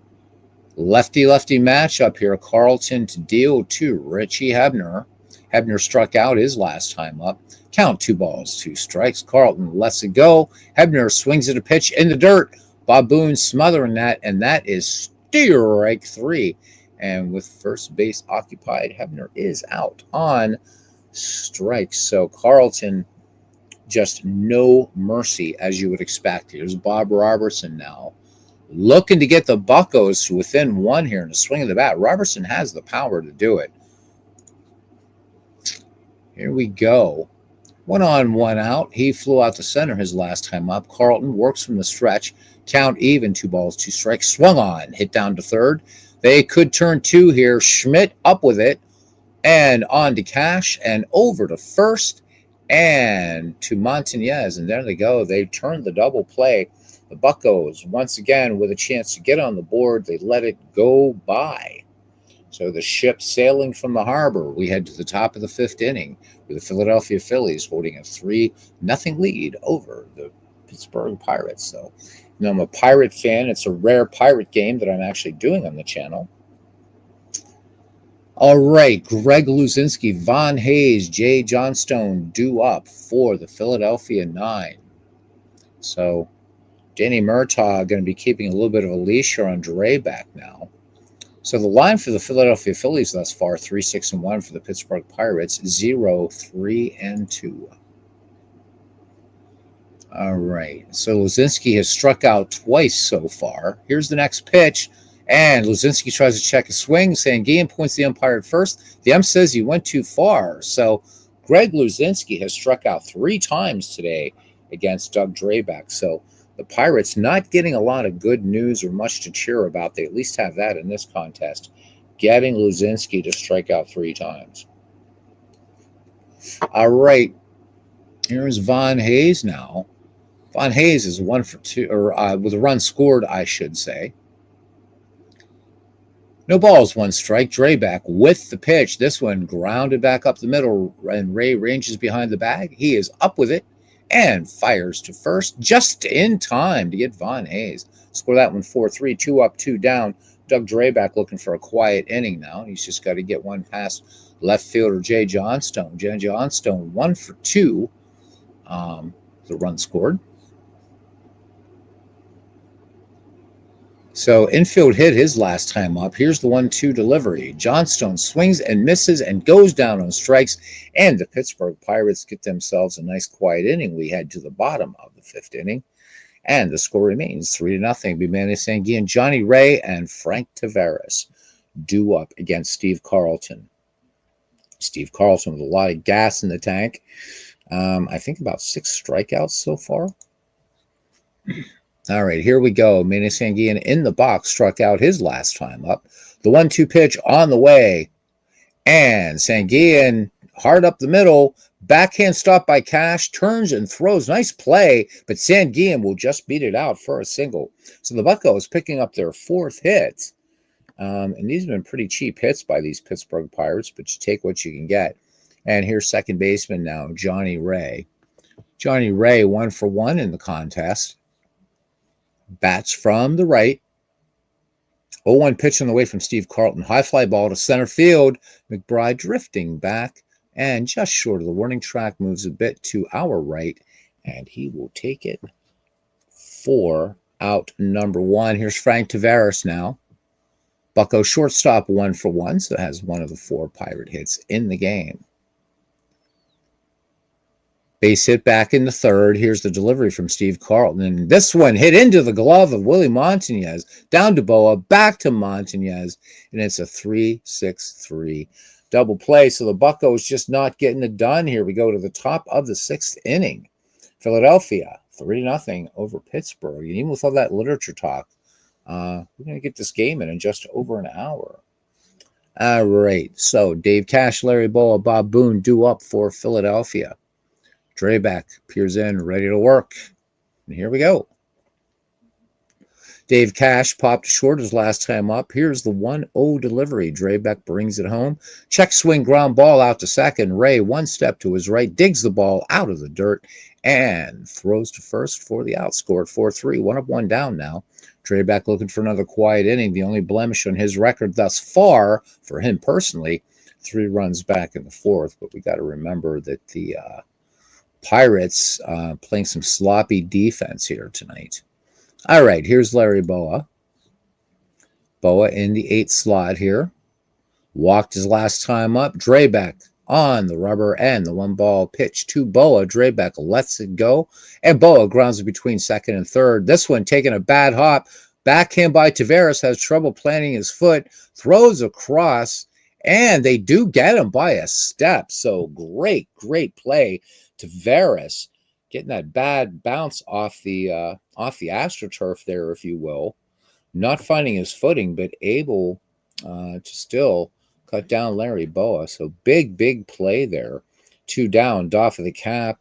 Lefty-lefty matchup here. Carlton to deal to Richie Hebner. Hebner struck out his last time up. Count 2 balls, 2 strikes. Carlton lets it go. Hebner swings at a pitch in the dirt. Bob Boone smothering that, and that is strike 3. And with first base occupied, Hebner is out on strikes. So Carlton, just no mercy, as you would expect. Here's Bob Robertson now, looking to get the Buccos within 1 here in a swing of the bat. Robertson has the power to do it. Here we go. 1 on, 1 out. He flew out to center his last time up. Carlton works from the stretch. Count even, 2 balls, 2 strikes. Swung on, hit down to third. They could turn 2 here. Schmidt up with it. And on to Cash. And over to first. And to Montanez. And there they go. They turned the double play. The Buccos, once again, with a chance to get on the board, they let it go by. So the ship sailing from the harbor, we head to the top of the 5th inning with the Philadelphia Phillies holding a 3-0 lead over the Pittsburgh Pirates. So, you know, I'm a Pirate fan. It's a rare Pirate game that I'm actually doing on the channel. All right, Greg Luzinski, Von Hayes, Jay Johnstone due up for the Philadelphia 9. So Danny Murtaugh going to be keeping a little bit of a leash here on Drabek now. So the line for the Philadelphia Phillies thus far, 3-6-1 for the Pittsburgh Pirates, 0-3-2. All right, so Luzinski has struck out twice so far. Here's the next pitch, and Luzinski tries to check a swing. Sanguian points the umpire at first. The ump says he went too far. So Greg Luzinski has struck out 3 times today against Doug Drabek. So the Pirates not getting a lot of good news or much to cheer about. They at least have that in this contest, getting Luzinski to strike out 3 times. All right, here's Von Hayes now. Von Hayes is 1 for 2, or with a run scored, I should say. No balls, one strike. Drayback with the pitch. This one grounded back up the middle, and Ray ranges behind the bag. He is up with it and fires to first just in time to get Von Hayes. Score that one 4-3, 2 up, 2 down. Doug Drayback looking for a quiet inning now. He's just got to get one past left fielder Jay Johnstone. Jay Johnstone 1 for 2. The run scored. So infield hit his last time up. Here's the 1-2 delivery. Johnstone swings and misses and goes down on strikes. And the Pittsburgh Pirates get themselves a nice quiet inning. We head to the bottom of the 5th inning. And the score remains 3-0. Bimani Sanguian, Johnny Ray, and Frank Taveras due up against Steve Carlton. Steve Carlton with a lot of gas in the tank. I think about 6 strikeouts so far. All right, here we go. Manny Sanguian in the box, struck out his last time up. The 1-2 pitch on the way. And Sanguian hard up the middle. Backhand stop by Cash. Turns and throws. Nice play. But Sanguian will just beat it out for a single. So the Buccos picking up their 4th hit. And these have been pretty cheap hits by these Pittsburgh Pirates. But you take what you can get. And here's second baseman now, Johnny Ray. Johnny Ray 1 for 1 in the contest. Bats from the right. 0-1 pitch on the way from Steve Carlton. High fly ball to center field. McBride drifting back and just short of the warning track, moves a bit to our right, and he will take it for out number 1. Here's Frank Taveras now. Bucco shortstop 1 for 1, so has one of the 4 Pirate hits in the game. Base hit back in the 3rd. Here's the delivery from Steve Carlton. And this one hit into the glove of Willie Montañez. Down to Boa, back to Montañez. And it's a 3-6-3 double play. So the Buccos just not getting it done here. We go to the top of the 6th inning. Philadelphia, 3-0 over Pittsburgh. And even with all that literature talk, we're going to get this game in just over an hour. All right. So Dave Cash, Larry Boa, Bob Boone due up for Philadelphia. Drayback peers in, ready to work. And here we go. Dave Cash popped short his last time up. Here's the 1-0 delivery. Drayback brings it home. Check swing ground ball out to second. Ray, one step to his right, digs the ball out of the dirt and throws to first for the out. Scored 4-3. 1 up, 1 down now. Drayback looking for another quiet inning. The only blemish on his record thus far, for him personally, 3 runs back in the 4th. But we got to remember that the Pirates playing some sloppy defense here tonight. All right, here's Larry Boa. Boa in the 8th slot here. Walked his last time up. Drayback on the rubber and the 1-ball pitch to Boa. Drayback lets it go. And Boa grounds it between 2nd and 3rd. This one taking a bad hop. Backhand by Taveras, has trouble planting his foot. Throws across. And they do get him by a step. So great play. Taveras getting that bad bounce off the AstroTurf there, if you will, not finding his footing, but able to still cut down Larry Boa. So big play there. 2 down, doff of the cap.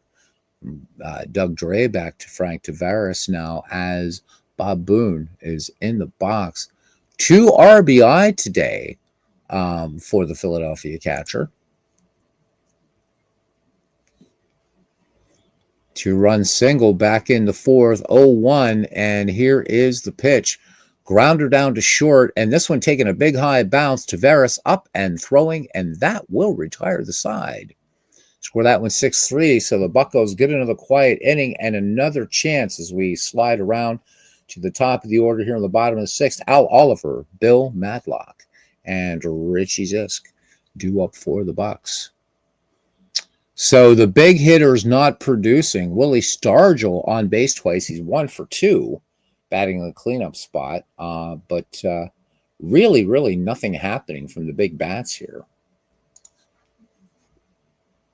Doug Drayback to Frank Taveras now as Bob Boone is in the box. 2 RBI today for the Philadelphia catcher. 2-run single back in the 4th, 0-1, and here is the pitch. Grounder down to short, and this one taking a big high bounce. Taveras up and throwing, and that will retire the side. Score that one 6-3, so the Buccos get another quiet inning and another chance as we slide around to the top of the order here on the bottom of the 6th. Al Oliver, Bill Madlock, and Richie Zisk due up for the Bucks. So the big hitter's not producing. Willie Stargell on base twice. He's 1 for 2, batting the cleanup spot. But really nothing happening from the big bats here.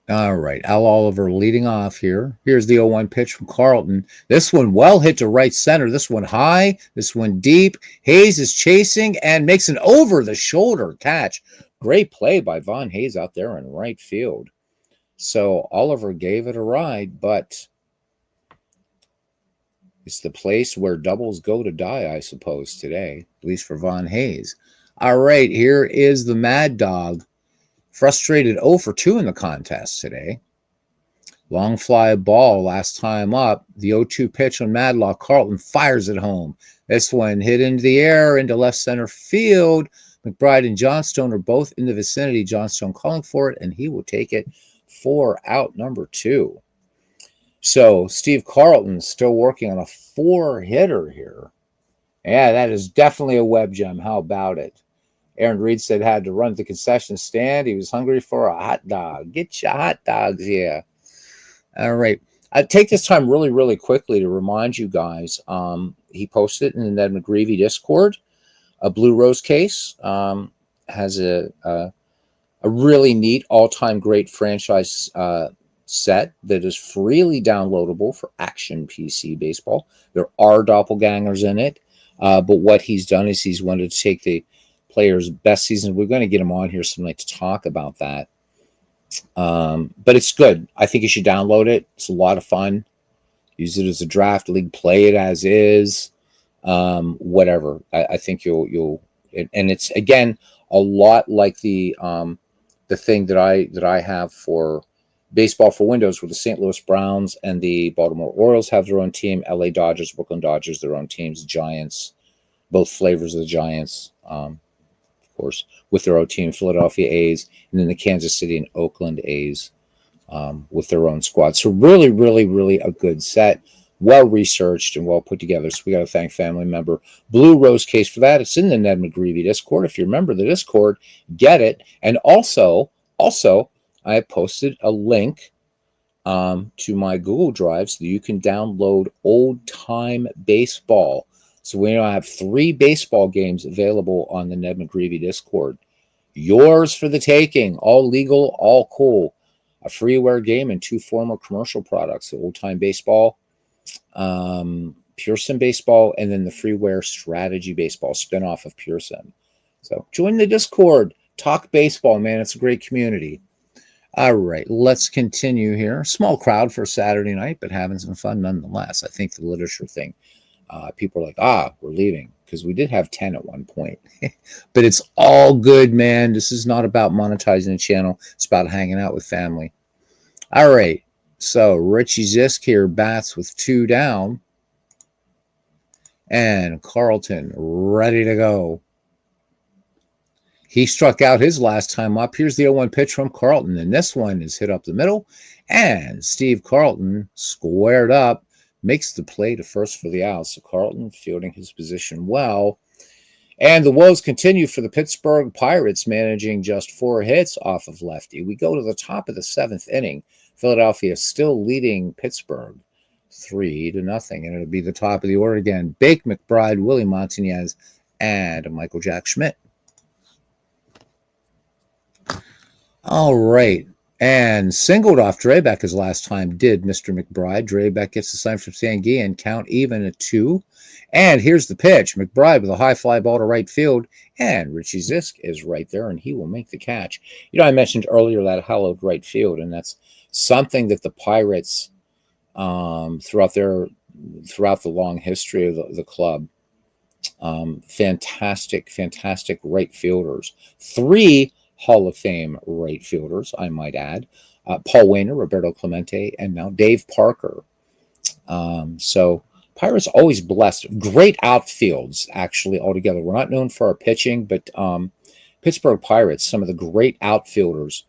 All right, Al Oliver leading off here. Here's the 0-1 pitch from Carlton. This one well hit to right center. This one high. This one deep. Hayes is chasing and makes an over-the-shoulder catch. Great play by Von Hayes out there in right field. So Oliver gave it a ride, but it's the place where doubles go to die, I suppose, today, at least for Von Hayes. All right, here is the Mad Dog. Frustrated 0 for 2 in the contest today. Long fly ball last time up. The 0-2 pitch on Madlock. Carlton fires it home. This one hit into the air, into left center field. McBride and Johnstone are both in the vicinity. Johnstone calling for it, and he will take it for out number 2. So Steve Carlton still working on a 4-hitter here. Yeah, that is definitely a web gem. How about it? Aaron Reed said had to run to the concession stand. He was hungry for a hot dog. Get your hot dogs here. All right. I take this time really, really quickly to remind you guys. He posted in the Ned McGreevy Discord. A Blue Rose case has a really neat all-time great franchise set that is freely downloadable for Action PC Baseball. There are doppelgangers in it, but what he's done is he's wanted to take the players' best season. We're going to get him on here some night to talk about that. But it's good. I think you should download it. It's a lot of fun. Use it as a draft league. Play it as is. Whatever. I think you'll. And it's again a lot like the thing that I have for Baseball for Windows, where the St. Louis Browns and the Baltimore Orioles have their own team. LA Dodgers, Brooklyn Dodgers, their own teams. Giants, both flavors of the Giants. Course, with their own team, Philadelphia A's, and then the Kansas City and Oakland A's with their own squad. So really, really, really a good set, well researched and well put together. So we got to thank family member Blue Rose Case for that. It's in the Ned McGreevy Discord. If you're a member of the Discord, get it. And also, I have posted a link to my Google Drive so that you can download Old Time Baseball. So we now have 3 baseball games available on the Ned McGreevy Discord. Yours for the taking. All legal, all cool. A freeware game and 2 former commercial products. The Old Time Baseball, Pearson Baseball, and then the freeware Strategy Baseball, spinoff of Pearson. So join the Discord. Talk baseball, man. It's a great community. All right, let's continue here. Small crowd for Saturday night, but having some fun nonetheless. I think the literature thing. People are like, we're leaving, because we did have 10 at one point. But it's all good, man. This is not about monetizing the channel. It's about hanging out with family. All right. So Richie Zisk here bats with 2 down. And Carlton ready to go. He struck out his last time up. Here's the 0-1 pitch from Carlton. And this one is hit up the middle. And Steve Carlton squared up. Makes the play to first for the out. So Carlton fielding his position well. And the woes continue for the Pittsburgh Pirates, managing just 4 hits off of lefty. We go to the top of the 7th inning. Philadelphia still leading Pittsburgh 3-0. And it'll be the top of the order again. Bake McBride, Willie Montanez, and Michael Jack Schmidt. All right. And singled off Drabek his last time did Mr. McBride. Drabek gets the sign from Sangui and count even at 2. And here's the pitch. McBride with a high fly ball to right field. And Richie Zisk is right there, and he will make the catch. You know, I mentioned earlier that hallowed right field, and that's something that the Pirates, throughout the long history of the club, fantastic right fielders. 3 Hall of Fame right fielders, I might add. Paul Wainer, Roberto Clemente, and now Dave Parker. So Pirates always blessed. Great outfields, actually, altogether. We're not known for our pitching, but Pittsburgh Pirates, some of the great outfielders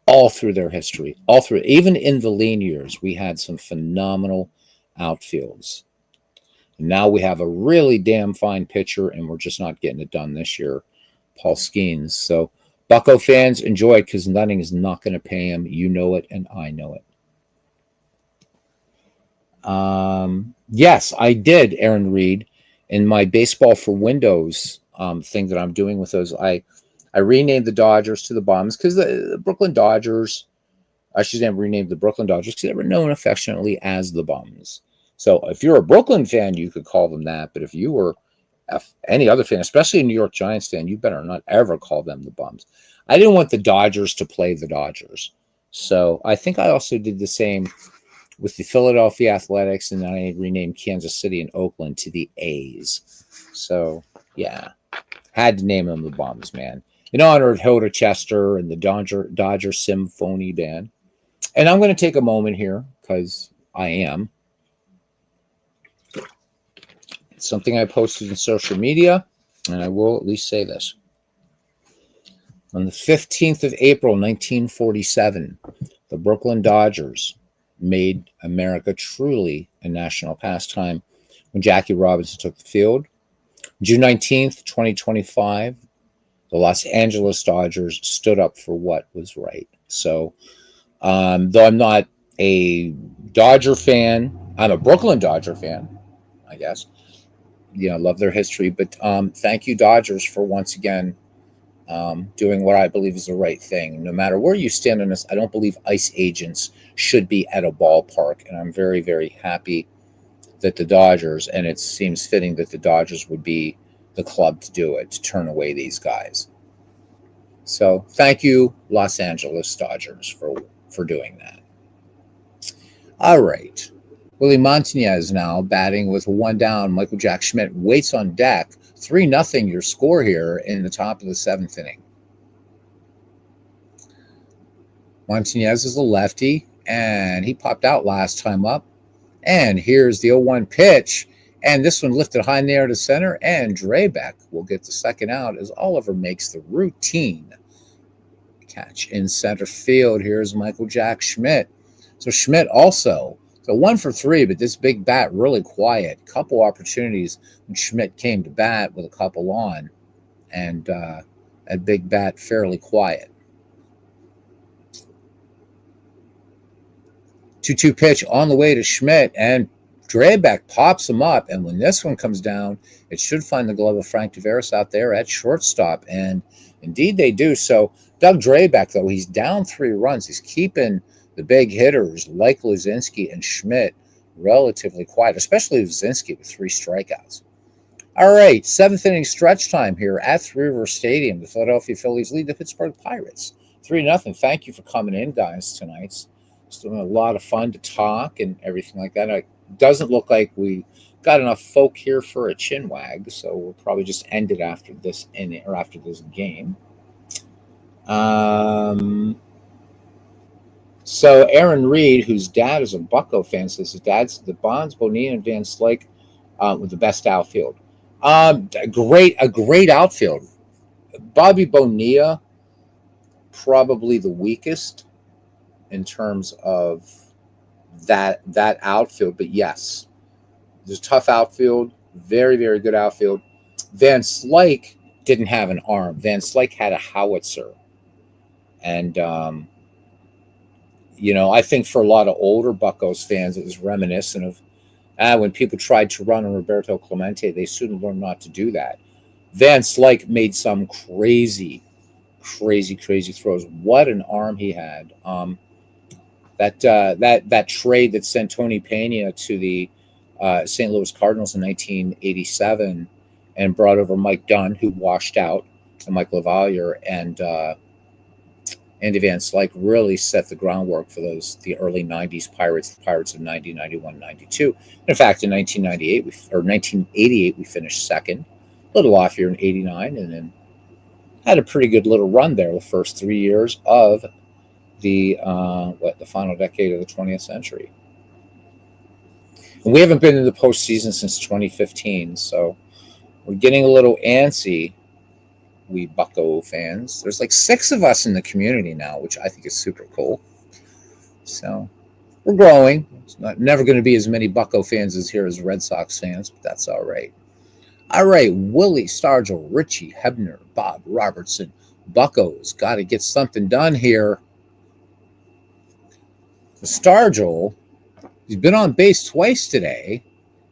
all through their history. All through, even in the lean years, we had some phenomenal outfields. Now we have a really damn fine pitcher, and we're just not getting it done this year, Paul Skeens. So Bucco fans, enjoy it, because nothing is not going to pay him. You know it, and I know it. Yes, I did, Aaron Reed, in my Baseball for Windows thing that I'm doing with those. I renamed the Dodgers to the Bums, because the Brooklyn Dodgers, I should have renamed the Brooklyn Dodgers, because they were known affectionately as the Bums. So if you're a Brooklyn fan, you could call them that. But if you were any other fan, especially a New York Giants fan, you better not ever call them the Bums. I didn't want the Dodgers to play the Dodgers. So I think I also did the same with the Philadelphia Athletics, and then I renamed Kansas City and Oakland to the A's. So, yeah. Had to name them the Bombs, man, in honor of Hilda Chester and the Dodger Symphony Band. And I'm going to take a moment here because I am. It's something I posted in social media, and I will at least say this. On the 15th of April, 1947, the Brooklyn Dodgers made America truly a national pastime when Jackie Robinson took the field. June 19th, 2025, the Los Angeles Dodgers stood up for what was right. So, though I'm not a Dodger fan, I'm a Brooklyn Dodger fan, I guess. I love their history. But thank you, Dodgers, for once again doing what I believe is the right thing. No matter where you stand on this, I don't believe ICE agents should be at a ballpark. And I'm very, very happy that the Dodgers, and it seems fitting that the Dodgers would be the club to do it, to turn away these guys. So thank you, Los Angeles Dodgers, for doing that. All right. Willie Montanez now batting with one down. Michael Jack Schmidt waits on deck. 3-0 your score here in the top of the seventh inning. Montanez is a lefty, and he popped out last time up. And here's the 0-1 pitch. And this one lifted high near to center. And Drabek will get the second out as Oliver makes the routine catch in center field. Here's Michael Jack Schmidt. So Schmidt also, so 1 for 3, but this big bat really quiet. Couple opportunities when Schmidt came to bat with a couple on. And that big bat fairly quiet. 2-2 pitch on the way to Schmidt, and Drabek pops him up. And when this one comes down, it should find the glove of Frank Tavares out there at shortstop. And indeed they do. So Doug Drabek, though, he's down 3 runs. He's keeping the big hitters like Luzinski and Schmidt relatively quiet, especially Luzinski with 3 strikeouts. All right, 7th inning stretch time here at Three River Stadium. The Philadelphia Phillies lead the Pittsburgh Pirates 3-0. Thank you for coming in, guys, tonight. It's been a lot of fun to talk and everything like that. It doesn't look like we got enough folk here for a chin wag, so we'll probably just end it after this inning or after this game. So Aaron Reed, whose dad is a Bucco fan, says his dad's the Bonds, Bonilla, and Van Slyke with the best outfield. A great outfield. Bobby Bonilla, probably the weakest in terms of that outfield, but yes, there's a tough outfield, very, very good outfield. Van Slyke didn't have an arm. Van Slyke had a howitzer. And, I think for a lot of older Buccos fans, it was reminiscent of when people tried to run on Roberto Clemente, they soon learned not to do that. Van Slyke made some crazy throws. What an arm he had. That trade that sent Tony Pena to the St. Louis Cardinals in 1987 and brought over Mike Dunn, who washed out, and Mike LaValliere, and Andy Van Slyke really set the groundwork for the early 90s Pirates, the Pirates of 90, 91, 92. In fact, in 1988, we finished second, a little off here in 89, and then had a pretty good little run there the first 3 years of the final decade of the 20th century. And we haven't been in the postseason since 2015, so we're getting a little antsy, we Bucco fans. There's like 6 of us in the community now, which I think is super cool. So we're growing. It's never going to be as many Bucco fans as here as Red Sox fans, but that's all right. All right, Willie Stargell, Richie Hebner, Bob Robertson, Buccos got to get something done here. Stargell, he's been on base twice today.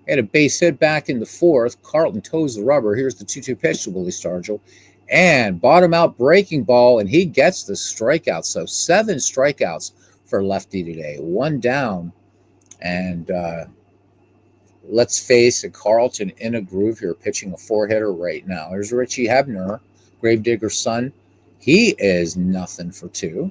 Had a base hit back in the 4th. Carlton toes the rubber. Here's the 2-2 pitch to Willie Stargell. And bottom out breaking ball, and he gets the strikeout. So 7 strikeouts for lefty today. 1 down. And let's face it, Carlton in a groove here, pitching a 4-hitter right now. There's Richie Hebner, Gravedigger's son. He is nothing for 2.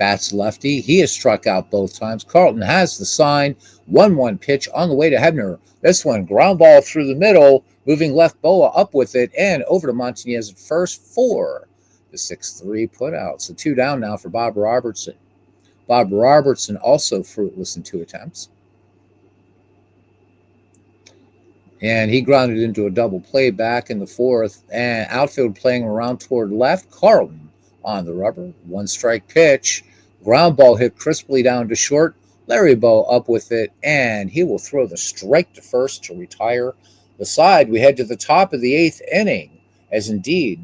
Bats lefty. He has struck out both times. Carlton has the sign. 1-1 pitch on the way to Hebner. This one, ground ball through the middle, moving left. Boa up with it and over to Montanez at first for the 6-3 put out. So 2 down now for Bob Robertson. Bob Robertson also fruitless in 2 attempts. And he grounded into a double play back in the 4th. And outfield playing around toward left. Carlton on the rubber. 1 strike pitch. Ground ball hit crisply down to short. Larry Bow up with it, and he will throw the strike to first to retire the side. We head to the top of the 8th inning, as indeed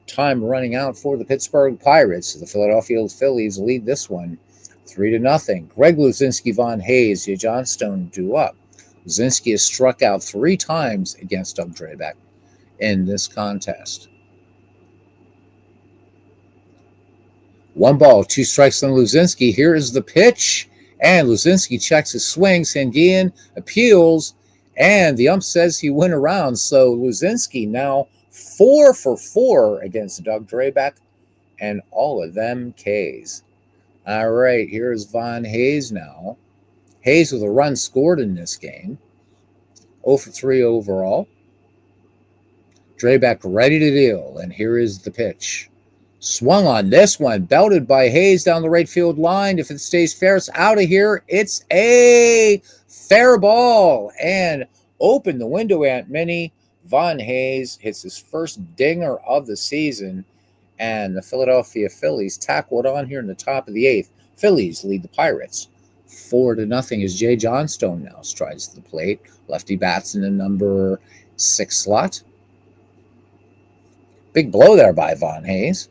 time running out for the Pittsburgh Pirates. The Philadelphia Phillies lead this one 3-0. Greg Luzinski, Von Hayes, Johnstone due up. Luzinski has struck out 3 times against Doug Drabek in this contest. 1 ball, 2 strikes on Luzinski. Here is the pitch, and Luzinski checks his swing. Sanguian appeals, and the ump says he went around. So Luzinski now 4 for 4 against Doug Drabek, and all of them Ks. All right, here's Von Hayes now. Hayes with a run scored in this game. 0 for 3 overall. Drabek ready to deal, and here is the pitch. Swung on this one, belted by Hayes down the right field line. If it stays fair, it's out of here. It's a fair ball. And open the window, Aunt Minnie. Von Hayes hits his first dinger of the season. And the Philadelphia Phillies tackle it on here in the top of the 8th. Phillies lead the Pirates 4-0 as Jay Johnstone now strides to the plate. Lefty bats in the number 6 slot. Big blow there by Von Hayes.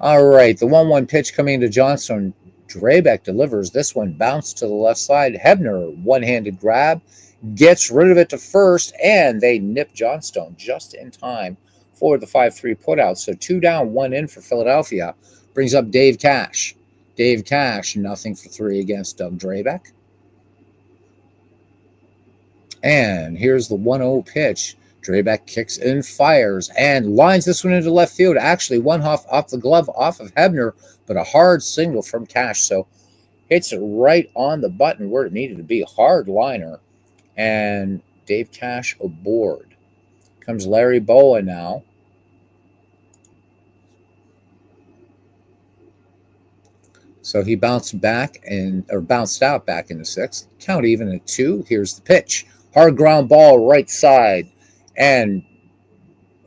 All right, the 1-1 pitch coming into Johnstone. Drabek delivers. This one bounced to the left side. Hebner, one-handed grab, gets rid of it to first, and they nip Johnstone just in time for the 5-3 putout. So 2 down, 1 in for Philadelphia. Brings up Dave Cash. Dave Cash, 0 for 3 against Doug Drabek. And here's the 1-0 pitch. Drabek kicks and fires and lines this one into left field. Actually, one off the glove off of Hebner, but a hard single from Cash. So hits it right on the button where it needed to be. Hard liner. And Dave Cash aboard. Comes Larry Boa now. So he bounced out back in the 6th. Count even at 2. Here's the pitch. Hard ground ball right side. And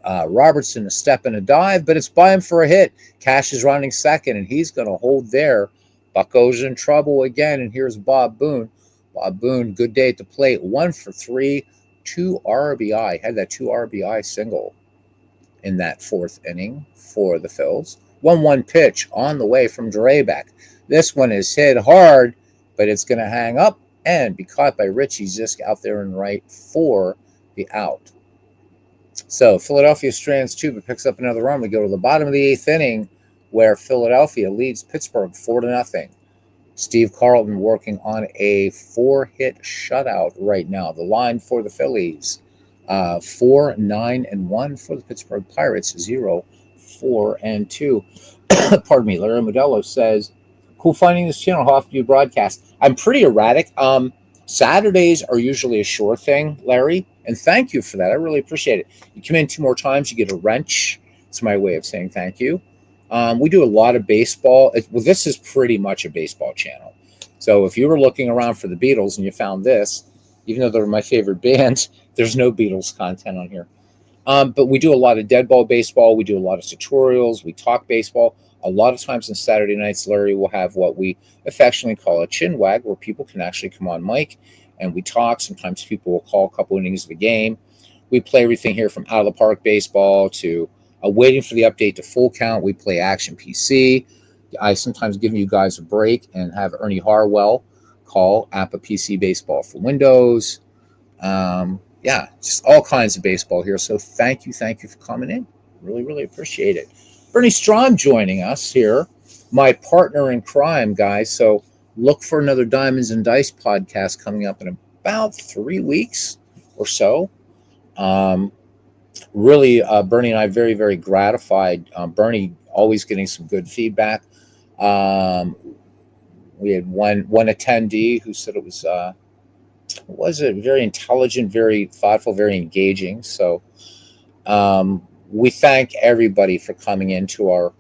Robertson a step and a dive, but it's by him for a hit. Cash is running second, and he's going to hold there. Bucko's in trouble again, and here's Bob Boone. Bob Boone, good day at the plate. 1 for 3, 2 RBI. Had that 2 RBI single in that 4th inning for the Phils. 1-1 pitch on the way from Drabek. This one is hit hard, but it's going to hang up and be caught by Richie Zisk out there in right for the out. So Philadelphia strands 2, but picks up another run. We go to the bottom of the 8th inning where Philadelphia leads Pittsburgh 4-0. Steve Carlton working on a 4-hit shutout right now. The line for the Phillies, 4-9-1 for the Pittsburgh Pirates, 0-4-2. Pardon me. Larry Modelo says, cool finding this channel. How often do you broadcast? I'm pretty erratic. Saturdays are usually a sure thing, Larry, and thank you for that. I really appreciate it. You come in 2 more times, you get a wrench. It's my way of saying thank you. We do a lot of baseball. Well, this is pretty much a baseball channel. So if you were looking around for the Beatles and you found this, even though they're my favorite band, there's no Beatles content on here. But we do a lot of dead ball baseball. We do a lot of tutorials. We talk baseball. A lot of times on Saturday nights, Larry will have what we affectionately call a chin wag, where people can actually come on mic and we talk. Sometimes people will call a couple innings of the game. We play everything here from out of the park baseball to waiting for the update to full count. We play Action PC. I sometimes give you guys a break and have Ernie Harwell call APA PC Baseball for Windows. Yeah, just all kinds of baseball here. So thank you for coming in. Really, really appreciate it. Bernie Strom joining us here, my partner in crime, guys. So look for another Diamonds and Dice podcast coming up in about 3 weeks or so. Really, Bernie and I very, very gratified. Bernie always getting some good feedback. We had one attendee who said it was it very intelligent, very thoughtful, very engaging. So we thank everybody for coming into our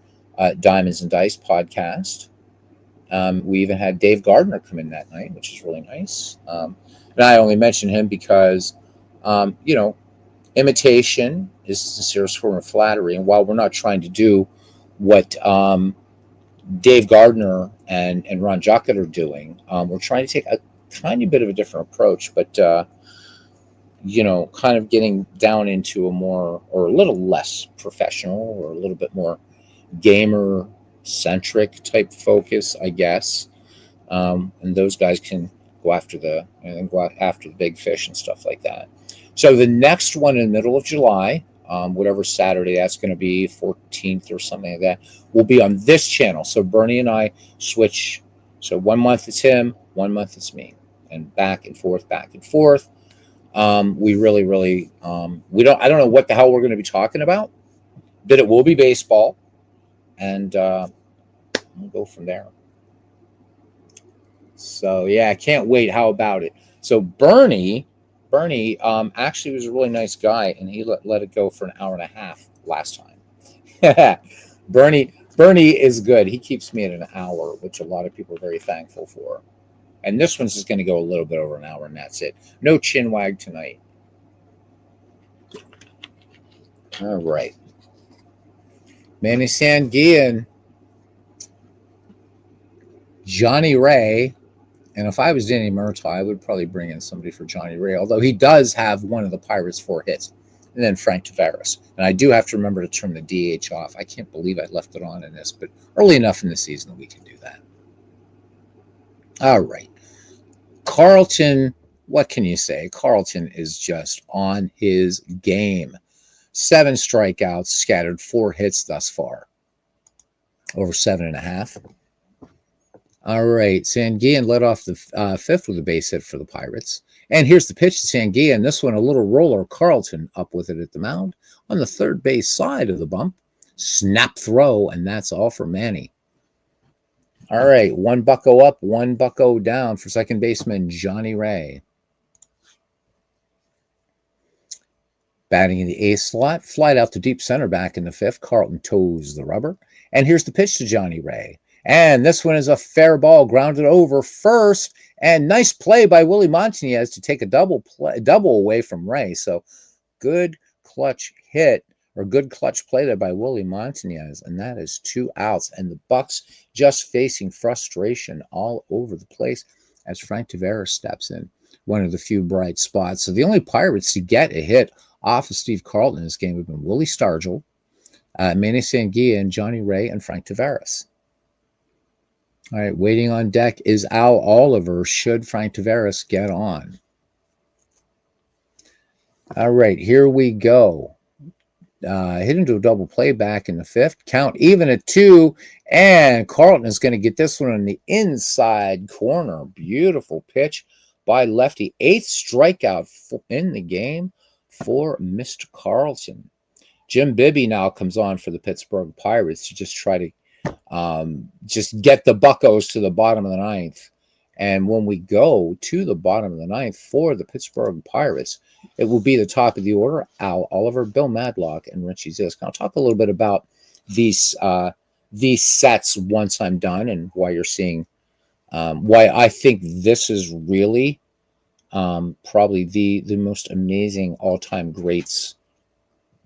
Diamonds and Dice podcast. We even had Dave Gardner come in that night, which is really nice. And I only mention him because, you know, imitation is the sincerest form of flattery. And while we're not trying to do what Dave Gardner and Ron Jockett are doing, we're trying to take a tiny bit of a different approach, but you know, kind of getting down into a more or a little less professional or a little bit more gamer centric type focus, I guess. And those guys can go after the big fish and stuff like that. So the next one in the middle of July, whatever Saturday that's going to be, 14th or something like that, will be on this channel. So Bernie and I switch. So 1 month it's him, 1 month it's me, and back and forth, back and forth. We really, really, I don't know what the hell we're going to be talking about, but it will be baseball, and we'll go from there. So yeah, I can't wait. How about it? So Bernie actually was a really nice guy, and he let it go for an hour and a half last time. Bernie is good. He keeps me at an hour, which a lot of people are very thankful for. And this one's just going to go a little bit over an hour, and that's it. No chin wag tonight. All right. Manny Sanguillen, Johnny Ray, and if I was Danny Murtaugh, I would probably bring in somebody for Johnny Ray, although he does have one of the Pirates' 4 hits. And then Frank Tavares. And I do have to remember to turn the DH off. I can't believe I left it on in this, but early enough in the season that we can do that. All right. Carlton, what can you say? Carlton is just on his game. 7 strikeouts, scattered 4 hits thus far. Over 7.5. All right, Sanguillen led off the 5th with a base hit for the Pirates. And here's the pitch to Sanguillen. This one, a little roller. Carlton up with it at the mound on the third base side of the bump. Snap throw, and that's all for Manny. All right, 1 bucko up, 1 bucko down for second baseman Johnny Ray. Batting in the 8th slot, flight out to deep center back in the 5th. Carlton toes the rubber. And here's the pitch to Johnny Ray. And this one is a fair ball, grounded over first. And nice play by Willie Montanez to take a double away from Ray. So good clutch hit, or good clutch play there by Willie Montanez. And that is 2 outs. And the Bucks just facing frustration all over the place as Frank Tavares steps in. One of the few bright spots. So the only Pirates to get a hit off of Steve Carlton in this game have been Willie Stargell, Manny Sanguillen, Johnny Ray, and Frank Tavares. All right, waiting on deck is Al Oliver, should Frank Tavares get on. All right, here we go. Hit into a double play back in the 5th. Count even at 2, and Carlton is going to get this one on the inside corner. Beautiful pitch by lefty. 8th strikeout in the game for Mr. Carlton. Jim Bibby now comes on for the Pittsburgh Pirates to just try to just get the Buccos to the bottom of the 9th. And when we go to the bottom of the 9th for the Pittsburgh Pirates, it will be the top of the order: Al Oliver, Bill Madlock, and Richie Zisk. I'll talk a little bit about these sets once I'm done, and why you're seeing why I think this is really probably the most amazing all-time greats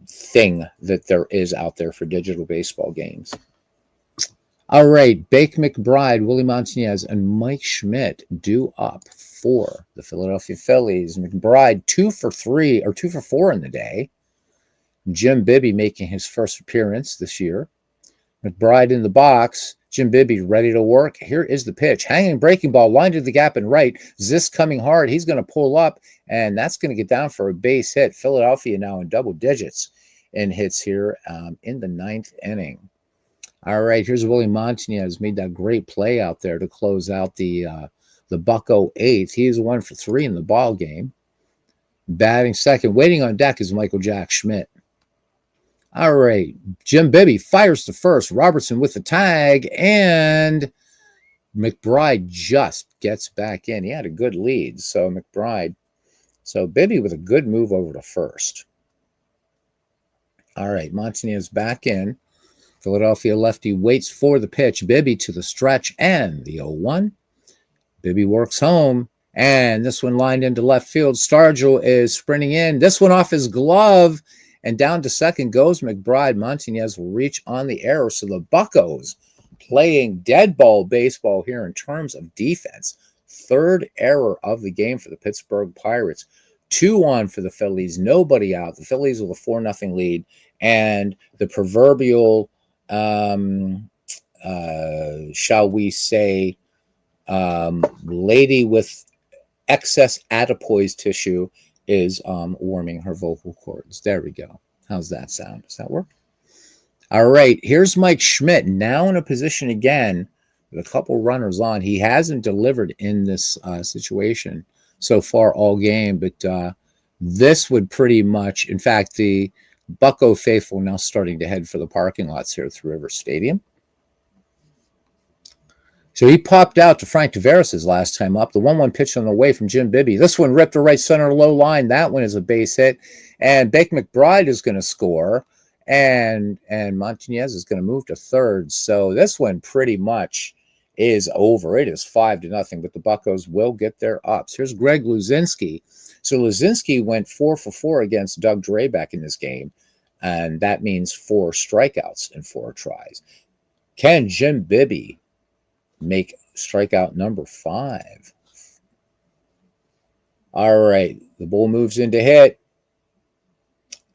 thing that there is out there for digital baseball games. All right, Bake McBride, Willie Montanez, and Mike Schmidt due up for the Philadelphia Phillies. McBride 2 for 4 in the day. Jim Bibby making his first appearance this year. McBride in the box. Jim Bibby ready to work. Here is the pitch. Hanging breaking ball, lined to the gap and right. Zisk coming hard. He's going to pull up, and that's going to get down for a base hit. Philadelphia now in double digits in hits here in the 9th inning. All right, here's Willie Montanez. Made that great play out there to close out the Bucco 8th. He's 1 for 3 in the ball game. Batting second, waiting on deck is Michael Jack Schmidt. All right. Jim Bibby fires to first. Robertson with the tag, and McBride just gets back in. He had a good lead, so McBride. So Bibby with a good move over to first. All right, Montanez back in. Philadelphia lefty waits for the pitch. Bibby to the stretch and the 0-1. Bibby works home, and this one lined into left field. Stargell is sprinting in. This one off his glove, and down to second goes McBride. Montanez will reach on the error, so the Buccos playing dead ball baseball here in terms of defense. Third error of the game for the Pittsburgh Pirates. 2-1 for the Phillies, nobody out. The Phillies with a 4-0 lead, and the proverbial, shall we say, lady with excess adipose tissue is warming her vocal cords. There we go. How's that sound? Does that work? All right, here's Mike Schmidt now in a position again with a couple runners on. He hasn't delivered in this situation so far all game, but this would pretty much, in fact, the Bucco faithful now starting to head for the parking lots here at River Stadium. So he popped out to Frank Taveras his last time up. The 1-1 pitch on the way from Jim Bibby. This one ripped to right center low line. That one is a base hit. And Bake McBride is going to score. And Montanez is going to move to third. So this one pretty much is over. It is 5-0, but the Buccos will get their ups. Here's Greg Luzinski. So Luzinski went 4 for 4 against Doug Drabek in this game. And that means 4 strikeouts and 4 tries. Can Jim Bibby make strikeout number 5? All right. The bull moves into hit.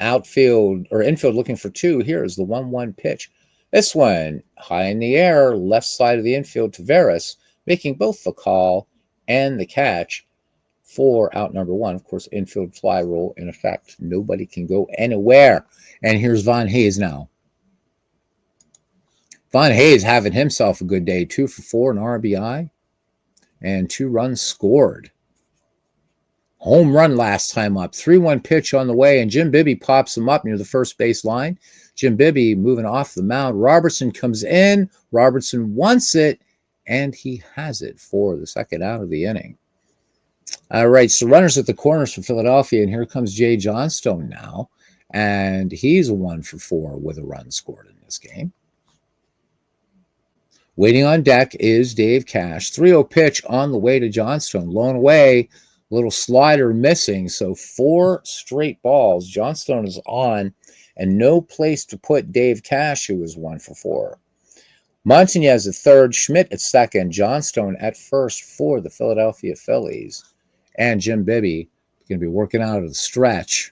Outfield or infield looking for 2. Here is the 1-1 pitch. This one high in the air, left side of the infield. Taveras making both the call and the catch for out number 1. Of course, infield fly rule in effect. Nobody can go anywhere. And here's Von Hayes now. Von Hayes having himself a good day. 2 for 4, an RBI, and 2 runs scored. Home run last time up. 3-1 pitch on the way, and Jim Bibby pops him up near the first base line. Jim Bibby moving off the mound. Robertson comes in. Robertson wants it, and he has it for the second out of the inning. All right, so runners at the corners for Philadelphia, and here comes Jay Johnstone now, and he's a 1 for 4 with a run scored in this game. Waiting on deck is Dave Cash. 3-0 pitch on the way to Johnstone. Low and away, little slider missing. So 4 straight balls. Johnstone is on, and no place to put Dave Cash, who is 1 for 4. Montanez at third, Schmidt at second, Johnstone at first for the Philadelphia Phillies. And Jim Bibby going to be working out of the stretch.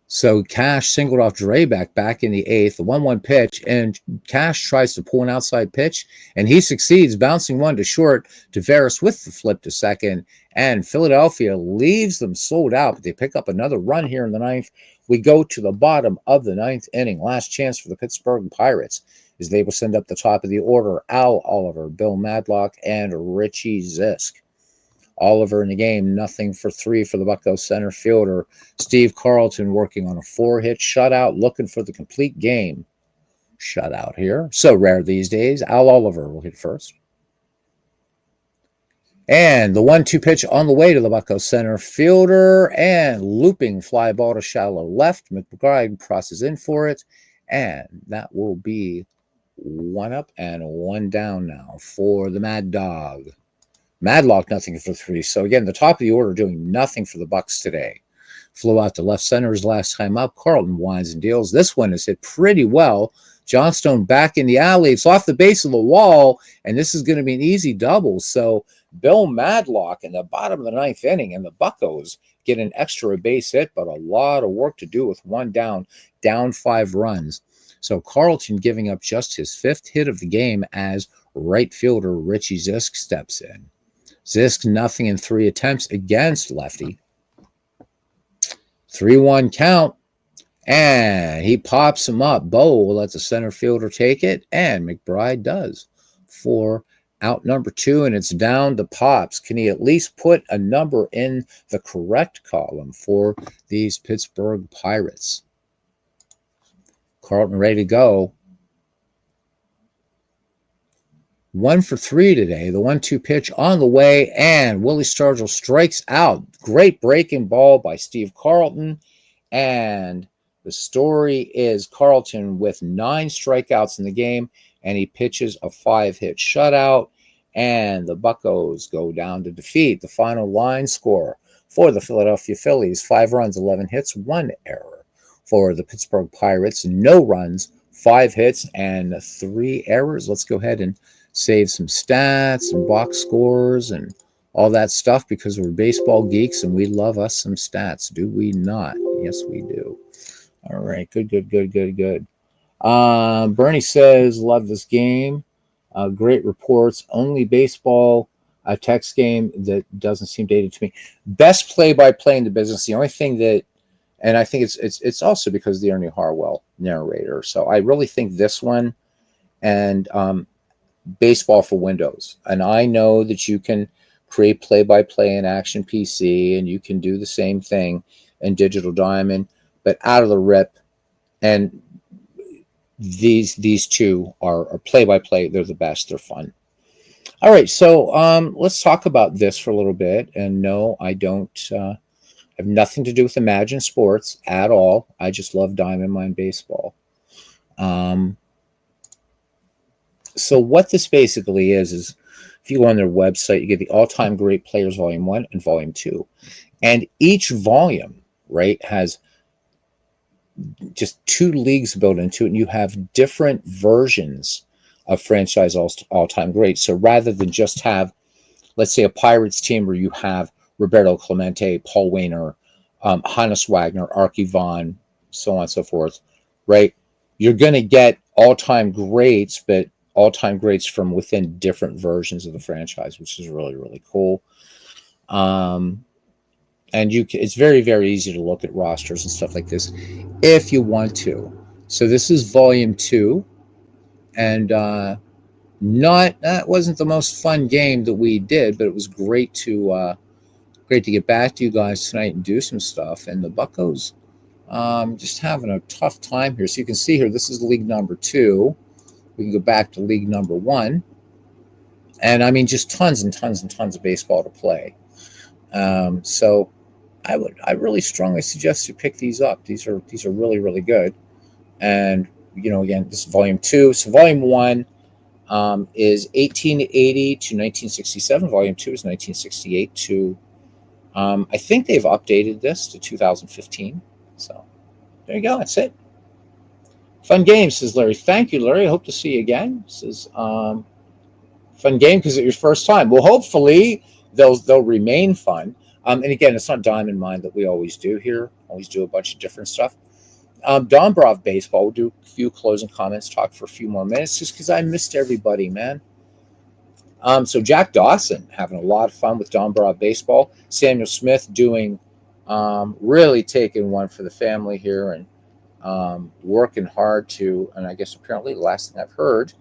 So Cash singled off Drabek back in the 8th, the 1-1 pitch, and Cash tries to pull an outside pitch, and he succeeds, bouncing one to short. Taveras with the flip to second, and Philadelphia leaves them sold out, but they pick up another run here in the 9th. We go to the bottom of the 9th inning. Last chance for the Pittsburgh Pirates as they will send up the top of the order Al Oliver, Bill Madlock, and Richie Zisk. Oliver in the game, nothing for 3 for the Bucco center fielder. Steve Carlton working on a 4-hit shutout, looking for the complete game shutout here. So rare these days. Al Oliver will hit first. And the 1-2 pitch on the way to the Bucco center fielder, and looping fly ball to shallow left. McBride crosses in for it, and that will be 1 up and 1 down now for the Mad Dog. Madlock, nothing for 3. So again, the top of the order doing nothing for the Bucks today. Flew out to left center his last time up. Carlton winds and deals. This one is hit pretty well. Johnstone back in the alley. It's off the base of the wall, and this is going to be an easy double. So Bill Madlock in the bottom of the 9th inning, and the Buccos get an extra base hit, but a lot of work to do with 1 down 5 runs. So Carlton giving up just his 5th hit of the game as right fielder Richie Zisk steps in. Zisk nothing in 3 attempts against lefty. 3-1 count, and he pops him up. Bo will let the center fielder take it, and McBride does for out number 2, and it's down to Pops. Can he at least put a number in the correct column for these Pittsburgh Pirates? Carlton ready to go. 1 for 3 today. The 1-2 pitch on the way, and Willie Stargell strikes out. Great breaking ball by Steve Carlton. And the story is Carlton with 9 strikeouts in the game, and he pitches a 5-hit shutout. And the Buccos go down to defeat. The final line score for the Philadelphia Phillies: 5 runs, 11 hits, 1 error. For the Pittsburgh Pirates, no runs, 5 hits, and 3 errors. Let's go ahead and save some stats and box scores and all that stuff, because we're baseball geeks and we love us some stats, do we not? Yes, we do. All right, good. Bernie says, love this game. Great reports. Only baseball, a text game that doesn't seem dated to me. Best play-by-play in the business. The only thing that, and I think it's also because of the Ernie Harwell narrator. So I really think this one and Baseball for Windows. And I know that you can create play-by-play in Action PC, and you can do the same thing in Digital Diamond, but out of the rip, and these two are play-by-play. They're the best. They're fun. All right, so let's talk about this for a little bit. And no, I don't have nothing to do with Imagine Sports at all. I just love Diamond Mine Baseball. So what this basically is if you go on their website, you get the all-time great players volume 1 and volume 2. And each volume, right, has just 2 leagues built into it, and you have different versions of franchise all-time greats. So rather than just have, let's say, a Pirates team where you have Roberto Clemente, Paul Wainer, Hannes Wagner, Archie Vaughn, so on and so forth, right? You're going to get all-time greats, but all-time greats from within different versions of the franchise, which is really, really cool. And it's very, very easy to look at rosters and stuff like this if you want to. So this is volume 2, and that wasn't the most fun game that we did, but it was great to get back to you guys tonight and do some stuff. And the Buccos just having a tough time here. So you can see here, this is league number 2. We can go back to league number 1, and I mean, just tons and tons and tons of baseball to play. So I really strongly suggest you pick these up. These are really, really good. And again, this is volume 2. So volume 1 is 1880 to 1967. Volume 2 is 1968 to I think they've updated this to 2015. So there you go. That's it. Fun game, says Larry. Thank you, Larry. I hope to see you again. This is fun game because it's your first time. Well, hopefully they'll remain fun. And again, it's not Diamond Mine that we always do here. Always do a bunch of different stuff. Dombrov Baseball. We'll do a few closing comments, talk for a few more minutes, just because I missed everybody, man. So Jack Dawson having a lot of fun with Dombrov Baseball. Samuel Smith doing really taking one for the family here, and working hard to, and I guess apparently the last thing I've heard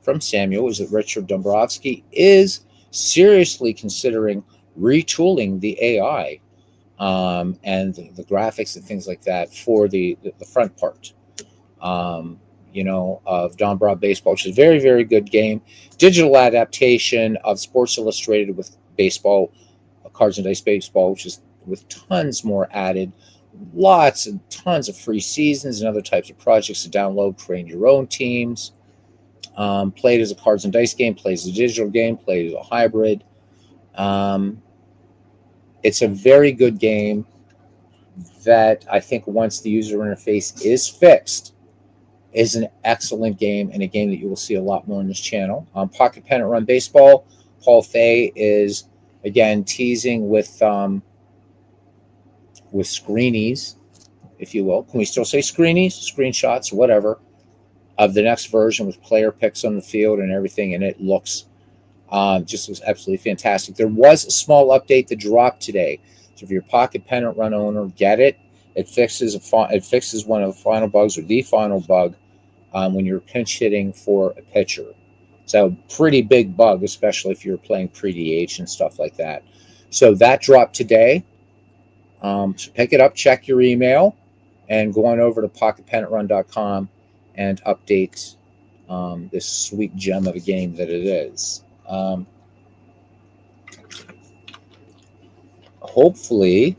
from Samuel is that Richard Dombrowski is seriously considering retooling the AI and the graphics and things like that for the front part, of Dombrov Baseball, which is a very, very good game. Digital adaptation of Sports Illustrated with baseball, cards and dice baseball, which is with tons more added. Lots and tons of free seasons and other types of projects to download, train your own teams. Played as a cards and dice game, plays as a digital game, played as a hybrid. It's a very good game that I think once the user interface is fixed, is an excellent game, and a game that you will see a lot more on this channel. Pocket Pennant Run Baseball, Paul Fay is, again, teasing with screenies, if you will. Can we still say screenies? Screenshots, whatever, of the next version with player picks on the field and everything, and it looks absolutely fantastic. There was a small update that dropped today. So if you're a Pocket Pennant Run owner, get it. It fixes one of the final bugs, or the final bug, when you're pinch hitting for a pitcher. So pretty big bug, especially if you're playing pre-DH and stuff like that. So that dropped today. So pick it up, check your email, and go on over to pocketpenantrun.com and update this sweet gem of a game that it is. Hopefully,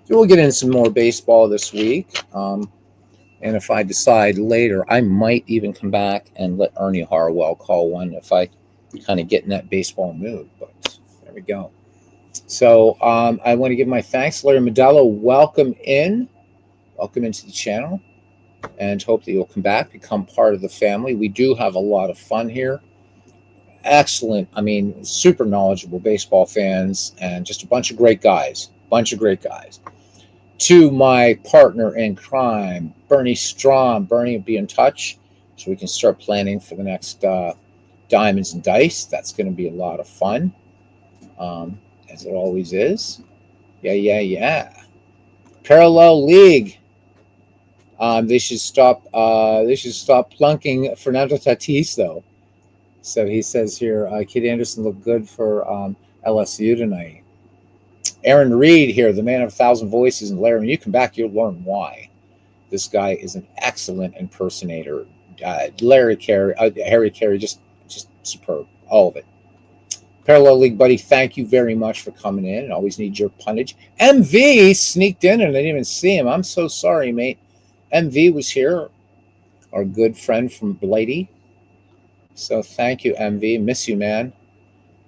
we'll get in some more baseball this week. And if I decide later, I might even come back and let Ernie Harwell call one if I kind of get in that baseball mood. But there we go. So I want to give my thanks. Larry Modello, welcome in. Welcome into the channel. And hope that you'll come back, become part of the family. We do have a lot of fun here. Excellent. I mean, super knowledgeable baseball fans and just a bunch of great guys. To my partner in crime, Bernie Strom. Bernie, be in touch so we can start planning for the next Diamonds and Dice. That's going to be a lot of fun, as it always is. Yeah. Parallel League. They should stop plunking Fernando Tatis, though. So he says here, Kid Anderson looked good for LSU tonight. Aaron Reed here, the man of 1,000 voices, and Larry, when you come back, you'll learn why. This guy is an excellent impersonator. Harry Carey, just superb, all of it. Parallel League buddy, thank you very much for coming in. Always need your punnage. MV sneaked in and I didn't even see him. I'm so sorry, mate. MV was here, our good friend from Blighty. So thank you, MV. Miss you, man.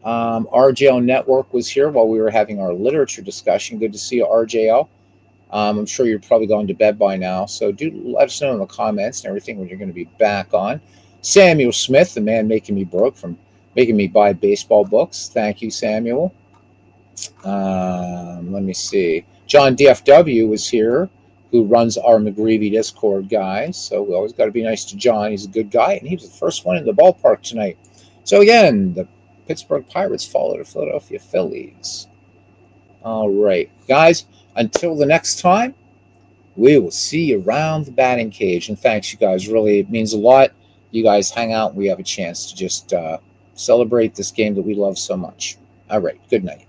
RJL Network was here while we were having our literature discussion. Good to see you, RJL. I'm sure you're probably going to bed by now, so do let us know in the comments and everything when you're going to be back on. Samuel Smith, the man making me broke from making me buy baseball books. Thank you, Samuel. Let me see. John DFW was here, who runs our McGreevy Discord, guys. So we always got to be nice to John. He's a good guy, and he was the first one in the ballpark tonight. So again, the Pittsburgh Pirates follow the Philadelphia Phillies. All right, guys, until the next time, we will see you around the batting cage. And thanks, you guys. Really, it means a lot. You guys hang out, and we have a chance to just celebrate this game that we love so much. All right, good night.